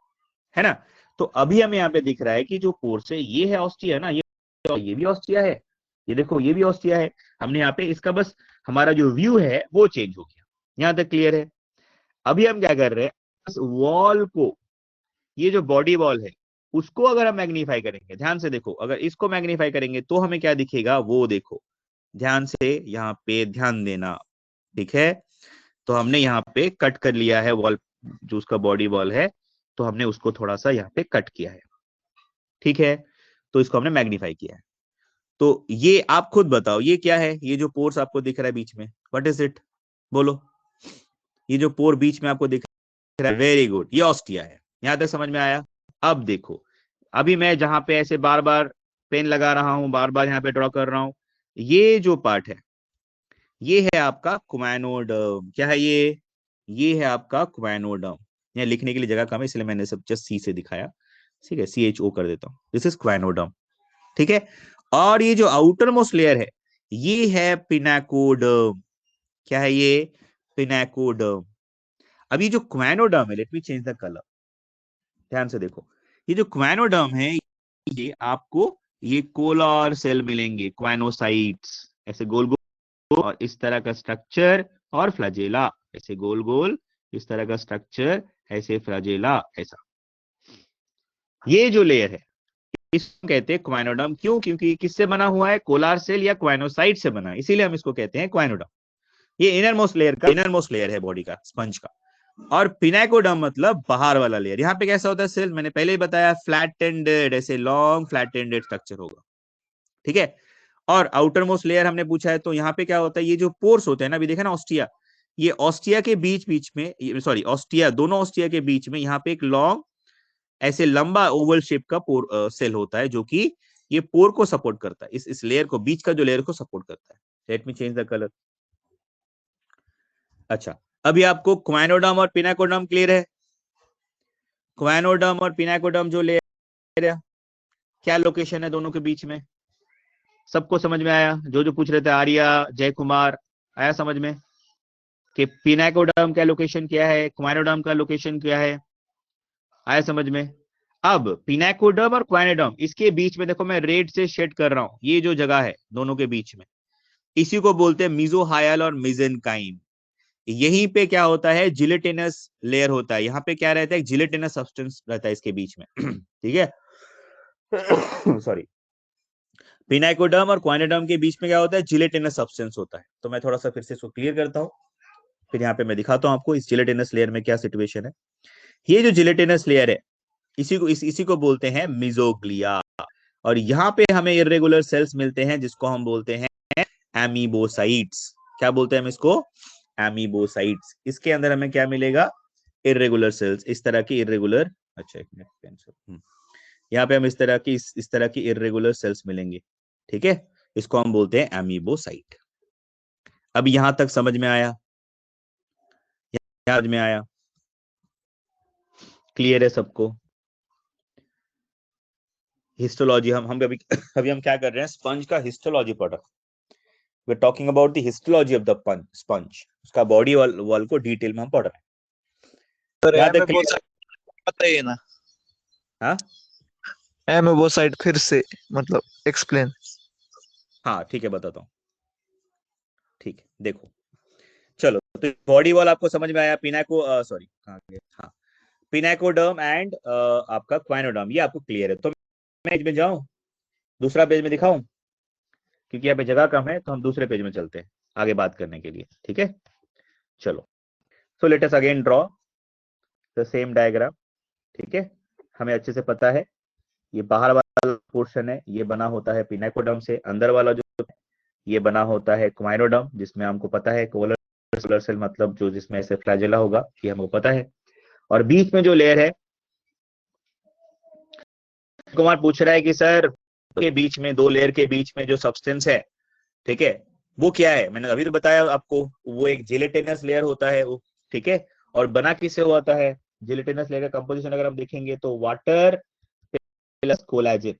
है ना। तो अभी हमें यहाँ पे दिख रहा है कि जो पोर्स है ये है ऑस्टिया ना, ये भी ऑस्टिया है, ये देखो ये भी ऑस्टिया है। हमने यहाँ पे इसका बस हमारा जो व्यू है वो चेंज हो गया, यहाँ तक क्लियर है। अभी हम क्या कर रहे हैं, इस वॉल को, ये जो बॉडी वॉल है उसको अगर हम मैग्नीफाई करेंगे, ध्यान से देखो, अगर इसको मैग्नीफाई करेंगे तो हमें क्या दिखेगा, वो देखो ध्यान से, यहाँ पे ध्यान देना, ठीक है। तो हमने यहाँ पे कट कर लिया है वॉल, जो उसका बॉडी वॉल है, तो हमने उसको थोड़ा सा यहाँ पे कट किया है, ठीक है। तो इसको हमने मैग्नीफाई किया है। तो ये आप खुद बताओ ये क्या है, ये जो पोर्स आपको दिख रहा है बीच में, व्हाट इज इट, बोलो। ये जो पोर बीच में आपको दिख रहा है, वेरी गुड, ये ऑस्टिया है। यहां तक समझ में आया। अब देखो, अभी मैं जहां पे ऐसे बार बार पेन लगा रहा हूं, बार बार यहाँ पे ड्रॉ कर रहा हूं, ये जो पार्ट है ये है आपका क्वाइनोडर्म। क्या है ये है आपका क्वाइनोडर्म। यहाँ लिखने के लिए जगह कम है इसलिए मैंने सब जस्ट सी से दिखाया, ठीक है, CHO कर देता हूं, दिस इज क्वाइनोडर्म, ठीक है। और ये जो आउटर मोस्ट लेयर है ये है पिनाकोडर्म। क्या है ये, पिनाकोडर्म। अब ये जो क्वाइनोडर्म है, let me change the colour, ध्यान से देखो, ये जो क्वाइनोडर्म है ये आपको ये कोलर सेल मिलेंगे, क्वाइनोसाइट्स, ऐसे गोल गोल और इस तरह का स्ट्रक्चर, और फ्लैजेला, ऐसे गोल गोल इस तरह का स्ट्रक्चर, ऐसे फ्लैजेला, ऐसा। ये जो लेयर है इसको कहते हैं क्वाइनोडर्म। क्यों, क्योंकि किससे बना हुआ है, कोलार सेल या क्वाइनोसाइट से बना है, इसीलिए हम इसको कहते हैं क्वाइनोडर्म। ये इनर मोस्ट लेयर है बॉडी का, स्पंज का। और पिनाकोडर्म मतलब बाहर वाला लेयर। यहाँ पे कैसा होता है सेल, मैंने पहले ही बताया, फ्लैट एंडेड, ऐसे लॉन्ग फ्लैट एंडेड स्ट्रक्चर होगा, ठीक है। और आउटर मोस्ट लेयर हमने पूछा है, तो यहाँ पे क्या होता है, ये जो पोर्स होते हैं ना, अभी देखा ना ऑस्टिया, ये ऑस्टिया के बीच बीच में, सॉरी ऑस्टिया, दोनों ऑस्टिया के बीच में यहाँ पे एक लॉन्ग ऐसे लंबा ओवल शेप का पोर सेल होता है, जो कि ये पोर को सपोर्ट करता है, इस लेयर को, बीच का जो लेयर को सपोर्ट करता है। Let me change the colour. अच्छा, अभी आपको क्वाइनोडर्म और पिनाकोडर्म क्लियर है। क्वाइनोडर्म और पिनाकोडर्म जो लेयर है, क्या लोकेशन है दोनों के बीच में, सबको समझ में आया, जो जो पूछ रहे थे, आर्या, जय कुमार, आया समझ में कि पिनाकोडर्म का लोकेशन क्या है, क्वाइनोडर्म का लोकेशन क्या है, आया समझ में। अब पिनाकोडर्म और क्वाइनोडर्म, इसके बीच में देखो मैं रेड से शेड कर रहा हूं, ये जो जगह है दोनों के बीच में, इसी को बोलते हैं मिजोहायल और मिजेनकाइम। यहीं पे क्या होता है, जिलेटिनस लेयर होता है, यहाँ पे क्या रहता है, जिलेटिनस सब्सटेंस रहता है इसके बीच में, ठीक है। सॉरी, पिनाकोडर्म और क्वाइनोडर्म के बीच में क्या होता है, जिलेटिनस सब्सटेंस होता है। तो मैं थोड़ा सा फिर से इसको क्लियर करता हूँ, फिर यहाँ पे मैं दिखाता हूँ आपको इस जिलेटिनस लेयर में क्या सिचुएशन है। ये जो जिलेटिनस लेयर है इसी को बोलते हैं मिजोग्लिया। और यहाँ पे हमें इरेगुलर सेल्स मिलते हैं जिसको हम बोलते हैं एमीबोसाइट्स। क्या बोलते हैं हम इसको, एमीबोसाइट्स। इसके अंदर हमें क्या मिलेगा, इरेगुलर सेल्स, इस तरह की इरेगुलर, अच्छा एक मिनट पेंसिल, यहाँ पे हम इस तरह की इरेगुलर सेल्स मिलेंगे, ठीक है। इसको हम बोलते हैं एमीबोसाइट। अब यहां तक समझ में आया, समझ में आया, क्लियर है सबको। हिस्टोलॉजी हम अभी अभी हम क्या कर रहे हैं, स्पंज का हिस्टोलॉजी पढ़ रहे हैं। We are talking about the histology of the sponge, उसका बॉडी वॉल को डिटेल में हम पढ़ रहे हैं। यहाँ तक क्लियर, बताइए ना, हाँ एमोबोसाइट फिर से मतलब एक्सप्लेन। हाँ ठीक है, बताता हूँ, ठीक है। देखो चलो, तो बॉडी वॉल आपको समझ में आया, पिनाको सॉरी हाँ, पिनाकोडर्म एंड आपका क्वाइनोडर्म, ये आपको क्लियर है। तो मैं पेज में जाऊं, दूसरा पेज में दिखाऊं, क्योंकि यहाँ पे जगह कम है, तो हम दूसरे पेज में चलते हैं आगे बात करने के लिए, ठीक है। चलो, so let us again draw the same diagram, ठीक है। हमें अच्छे से पता है ये बाहर वाला पोर्शन है, ये बना होता है पिनाकोडर्म से, अंदर वाला जो ये बना होता है क्वाइनोडर्म, जिसमें हमको पता है कोलर सेल मतलब जो जिसमें ऐसे फ्लैजेला होगा, ये हमको पता है। और बीच में जो लेयर है, कुमार पूछ रहा है कि सर के बीच में, दो लेयर के बीच में जो सब्सटेंस है, ठीक है, वो क्या है। मैंने अभी तो बताया आपको, वो एक जिलेटिनस लेयर होता है वो, ठीक है। और बना किससे हुआ है, जिलेटिनस लेयर का कंपोजिशन अगर हम देखेंगे तो water plus collagen,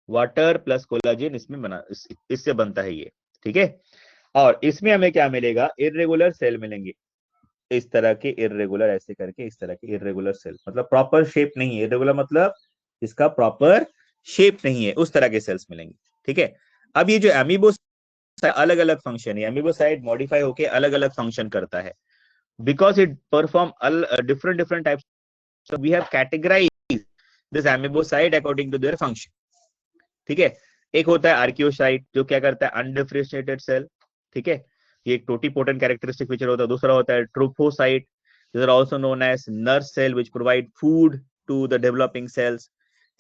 water plus collagen इसमें बना, इससे बनता है ये, ठीक है। और इसमें हमें क्या मिलेगा, इर्रेगुलर सेल मिलेंगे, इस तरह के इर्रेगुलर, ऐसे करके इस तरह के इर्रेगुलर सेल, मतलब प्रॉपर शेप नहीं है, इर्रेगुलर मतलब इसका प्रॉपर शेप नहीं है, उस तरह के सेल्स मिलेंगे। ठीक है, अब ये जो एमीबो अलग अलग फंक्शन है, एमीबोसाइट मॉडिफाई होके अलग अलग फंक्शन करता है, because it perform different different types, so we have categorized this amoebocyte according to their function। ठीक है, एक होता है आर्कियोसाइट जो क्या करता है, अनडिफरेंशिएटेड सेल। ठीक है, ये एक टोटीपोटेंट कैरेक्टरिस्टिक फीचर होता है। दूसरा होता है trophocyte, this are also known as nerve cell which provide food to the developing cells.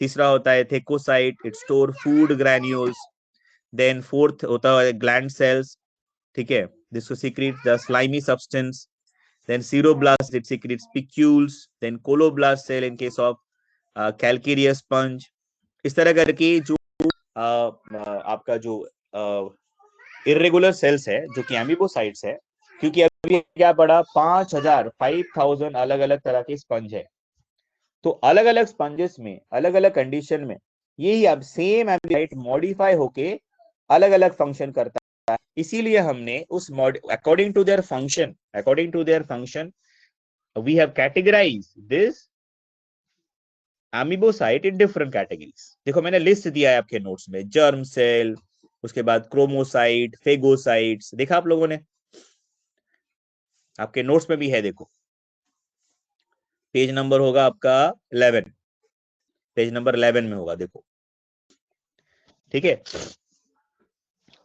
तीसरा होता है thecocyte, it store food granules. Then fourth होता है ग्लैंड सेल्स, ठीक है, this secrete the slimy substance. Then seroblast, it secretes spicules. Then coloblast cell in case of calcareous sponge। इस तरह करके जो आपका जो इरेगुलर सेल्स है जो कि एमीबोसाइट्स है, क्योंकि अभी क्या पड़ा, 5000 अलग अलग तरह के स्पंज है। तो अलग अलग स्पंजेस में अलग अलग कंडीशन में यही अब सेम एमीबोसाइट मॉडिफाई होके अलग अलग फंक्शन करता है। इसीलिए हमने उस according to their function we have categorized this amoebocyte in different categories। देखो मैंने लिस्ट दिया है आपके नोट्स में, जर्म सेल, उसके बाद क्रोमोसाइट, फेगोसाइट्स, देखा आप लोगों ने, आपके नोट्स में भी है, देखो पेज नंबर होगा आपका 11, पेज नंबर 11 में होगा, देखो। ठीक है,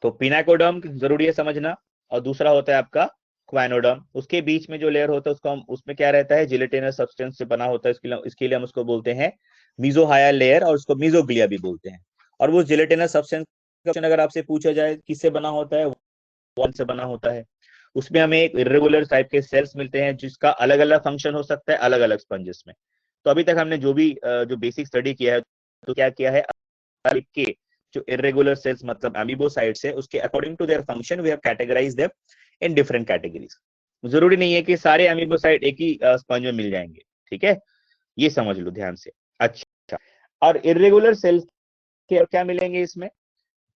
तो पिनाकोडर्म जरूरी है समझना, और दूसरा होता है आपका क्वानोडर्म। उसके बीच में जो लेयर होता है उसको हम, उसमें क्या रहता है, जिलेटिनस सब्सटेंस से बना होता है, इसके लिए हम उसको बोलते हैं मीजोहायल लेयर, और उसको मीजोग्लिया भी बोलते हैं। और वो जिलेटिनस सब्सटेंस अगर आपसे पूछा जाए किससे बना होता है, वॉल से बना होता है। उसमें हमें एक इरेगुलर टाइप के सेल्स मिलते हैं जिसका अलग अलग फंक्शन हो सकता है अलग अलग स्पंजेस में। तो अभी तक हमने जो भी जो बेसिक स्टडी किया है, तो क्या किया है के जो इरेगुलर सेल्स मतलब एमीबोसाइट्स है, उसके according to their function we have categorise them in different categories. जरूरी नहीं है कि सारे एमीबोसाइट एक ही स्पंज में मिल जाएंगे। ठीक है, ये समझ लो ध्यान से। अच्छा, और इरेगुलर सेल्स के क्या मिलेंगे इसमें,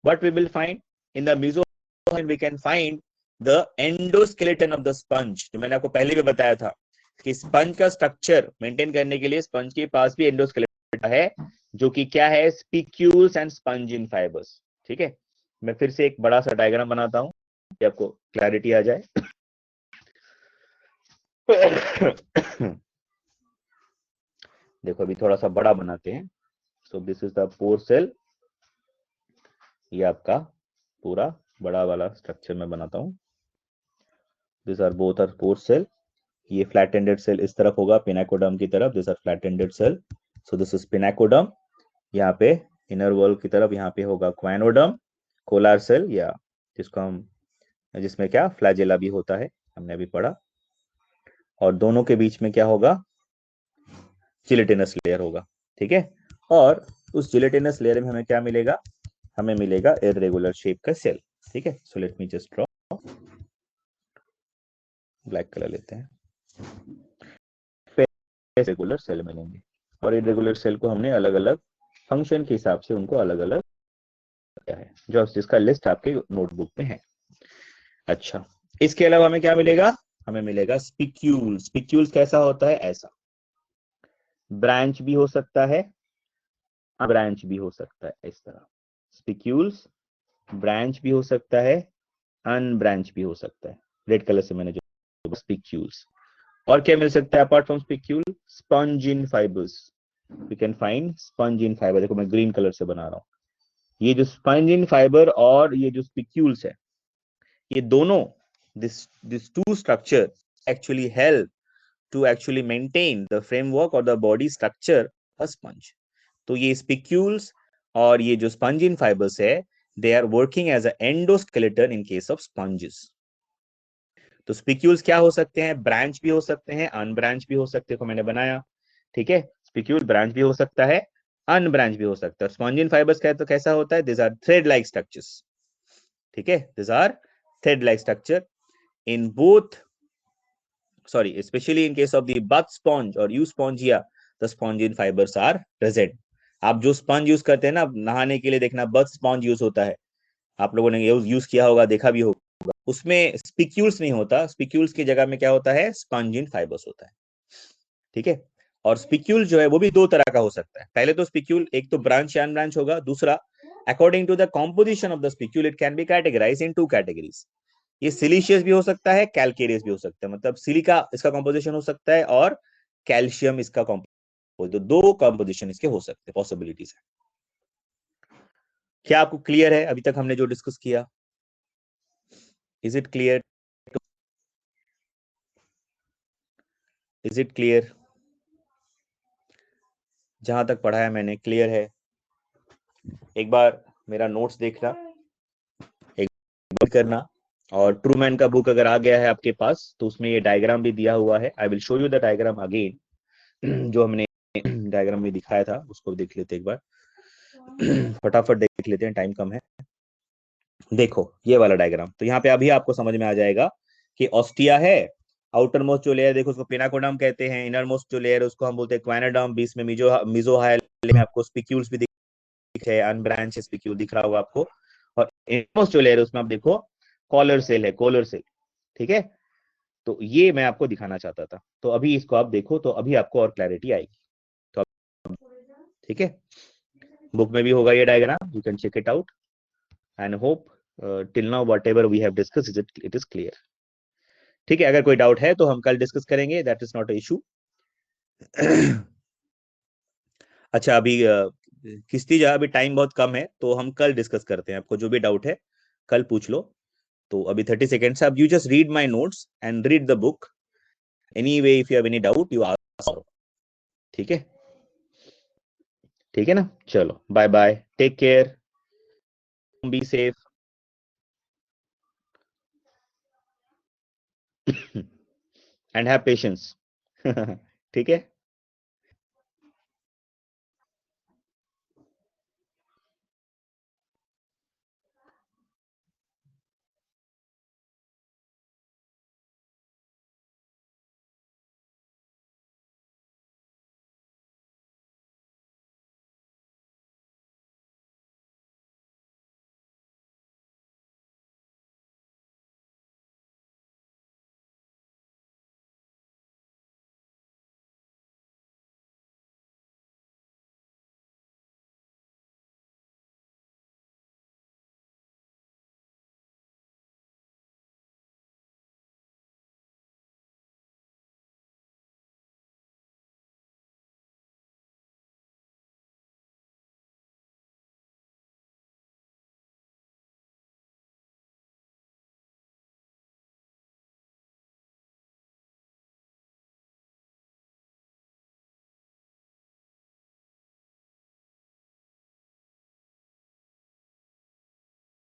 what we will find in the mesophyll, we can find the endoskeleton of the sponge. जो मैंने आपको पहले भी बताया था कि स्पंज का स्ट्रक्चर मेंटेन करने के लिए स्पंज के पास भी एंडोस्केलेटन है, जो कि क्या है, स्पिक्यूल्स एंड स्पंजिन फाइबर्स। ठीक है, मैं फिर से एक बड़ा सा डायग्राम बनाता हूं कि आपको क्लैरिटी आ जाए। देखो अभी थोड़ा सा बड़ा बनाते हैं। So this is the pore cell, ये आपका पूरा बड़ा वाला स्ट्रक्चर में बनाता हूं। This are both are pore cell, ये फ्लैट एंडेड सेल इस तरफ होगा पिनाकोडर्म की तरफ, this are flat ended cell. So this is pinacoderm, यहाँ पे इनर वॉल की तरफ यहाँ पे होगा क्वानोडर्म, कोलार सेल, या जिसको हम, जिसमें क्या फ्लैजेला भी होता है, हमने अभी पढ़ा। और दोनों के बीच में क्या होगा, जिलेटिनस लेयर होगा। ठीक है, और उस जिलेटिनस लेयर में हमें क्या मिलेगा, हमें मिलेगा इरेगुलर शेप का सेल। ठीक है, सो लेट मी जस्ट ड्रॉ, ब्लैक कलर लेते हैं, इरेगुलर सेल मिलेंगे। और इरेगुलर सेल को हमने अलग अलग फंक्शन के हिसाब से उनको अलग अलग किया है, जो जिसका लिस्ट आपके नोटबुक में है। अच्छा, इसके अलावा हमें क्या मिलेगा, हमें मिलेगा स्पिक्यूल्स। स्पिक्यूल्स कैसा होता है, ऐसा ब्रांच भी हो सकता है, ब्रांच भी हो सकता है, इस तरह स्पिक्यूल्स ब्रांच भी हो सकता है, अनब्रांच भी हो सकता है। रेड कलर से मैंने जो स्पिक्यूल्स। और क्या मिल सकता है apart from spicule, spongin fibres, we can find spongin fibre. देखो मैं ग्रीन कलर से बना रहा हूं, ये जो स्पंजिन फाइबर और ये जो स्पिक्यूल्स है, ये दोनों, this two structure actually help to actually maintain the framework or the body structure of sponge। तो ये spicules और ये जो spongin fibers है, they are working as an endoskeleton in case of sponges। तो spicules क्या हो सकते हैं, ब्रांच भी हो सकते हैं, अनब्रांच भी हो सकते हैं, को मैंने बनाया। ठीक है, स्पिक्यूल ब्रांच भी हो सकता है, अनब्रांच भी हो सकता है। स्पॉन्जिन फाइबर्स का तो कैसा होता है, this are thread like structures. ठीक है, this are thread like structure in both, sorry, especially in case of the bud sponge or Euspongia, the spongin fibers are present। आप जो स्पंज यूज करते हैं ना नहाने के लिए, देखना बद स्पॉन्ज यूज होता है, आप लोगों ने यूज किया होगा, देखा भी होगा। उसमें स्पिक्यूल्स नहीं होता, स्पिक्यूल्स की जगह में क्या होता है, स्पंजिन फाइबर्स होता है। ठीक है, और स्पिक्यूल जो है वो भी दो तरह का हो सकता है। पहले तो स्पिक्यूल एक तो ब्रांच या अनब्रांच होगा, दूसरा according to the composition of the spicule it can be categorise in two categories. ये सिलिशियस भी हो सकता है, कैलकेरियस भी हो सकता है, मतलब सिलिका इसका कॉम्पोजिशन हो सकता है और कैल्शियम इसका कॉम्पोजिशन, तो दो कॉम्पोजिशन इसके हो सकते हैं, पॉसिबिलिटीज है। क्या आपको क्लियर है अभी तक हमने जो डिस्कस किया? Is it clear? Is it clear? जहां तक पढ़ा है मैंने क्लियर है? एक बार मेरा नोट्स देखना, एक बार करना, और ट्रूमैन का बुक अगर आ गया है आपके पास तो उसमें ये डायग्राम भी दिया हुआ है। I will show you the diagram again. जो हमने डायग्राम में दिखाया था उसको देख लेते एक बार। फटाफट देख लेते हैं, टाइम कम है। देखो ये वाला डायग्राम, तो यहाँ पे अभी आपको समझ में आ जाएगा कि ऑस्टिया है, आउटर मोस्ट जो लेयर देखो उसको पिनाकोडर्म कहते हैं, इनर मोस्ट जो लेयर उसको हम बोलते हैं क्वाइनोडर्म, बीच में मिजोहाइल में आपको स्पिक्यूल्स भी दिख रहे हैं, अनब्रांच स्पिक्यूल दिख रहा होगा आपको, और इनमोस्ट जो लेयर है उसमें आप देखो कॉलर सेल है, कॉलर सेल। ठीक है, तो ये मैं आपको दिखाना चाहता था, तो अभी इसको आप देखो तो अभी आपको और क्लैरिटी आएगी। तो ठीक है, बुक में भी होगा ये diagram, you can check it out and hope till now whatever we have discuss it is clear. ठीक है, अगर कोई डाउट है तो हम कल डिस्कस करेंगे, that is not a issue. अच्छा अभी किस्ती जा, अभी टाइम बहुत कम है तो हम कल डिस्कस करते हैं, आपको जो भी डाउट है कल पूछ लो। तो अभी 30 सेकेंड्स, अब you just read my notes and read the book, anyway if you have any doubt you ask. ठीक है, ठीक है ना, चलो bye bye, take care, be safe and have patience. ठीक है।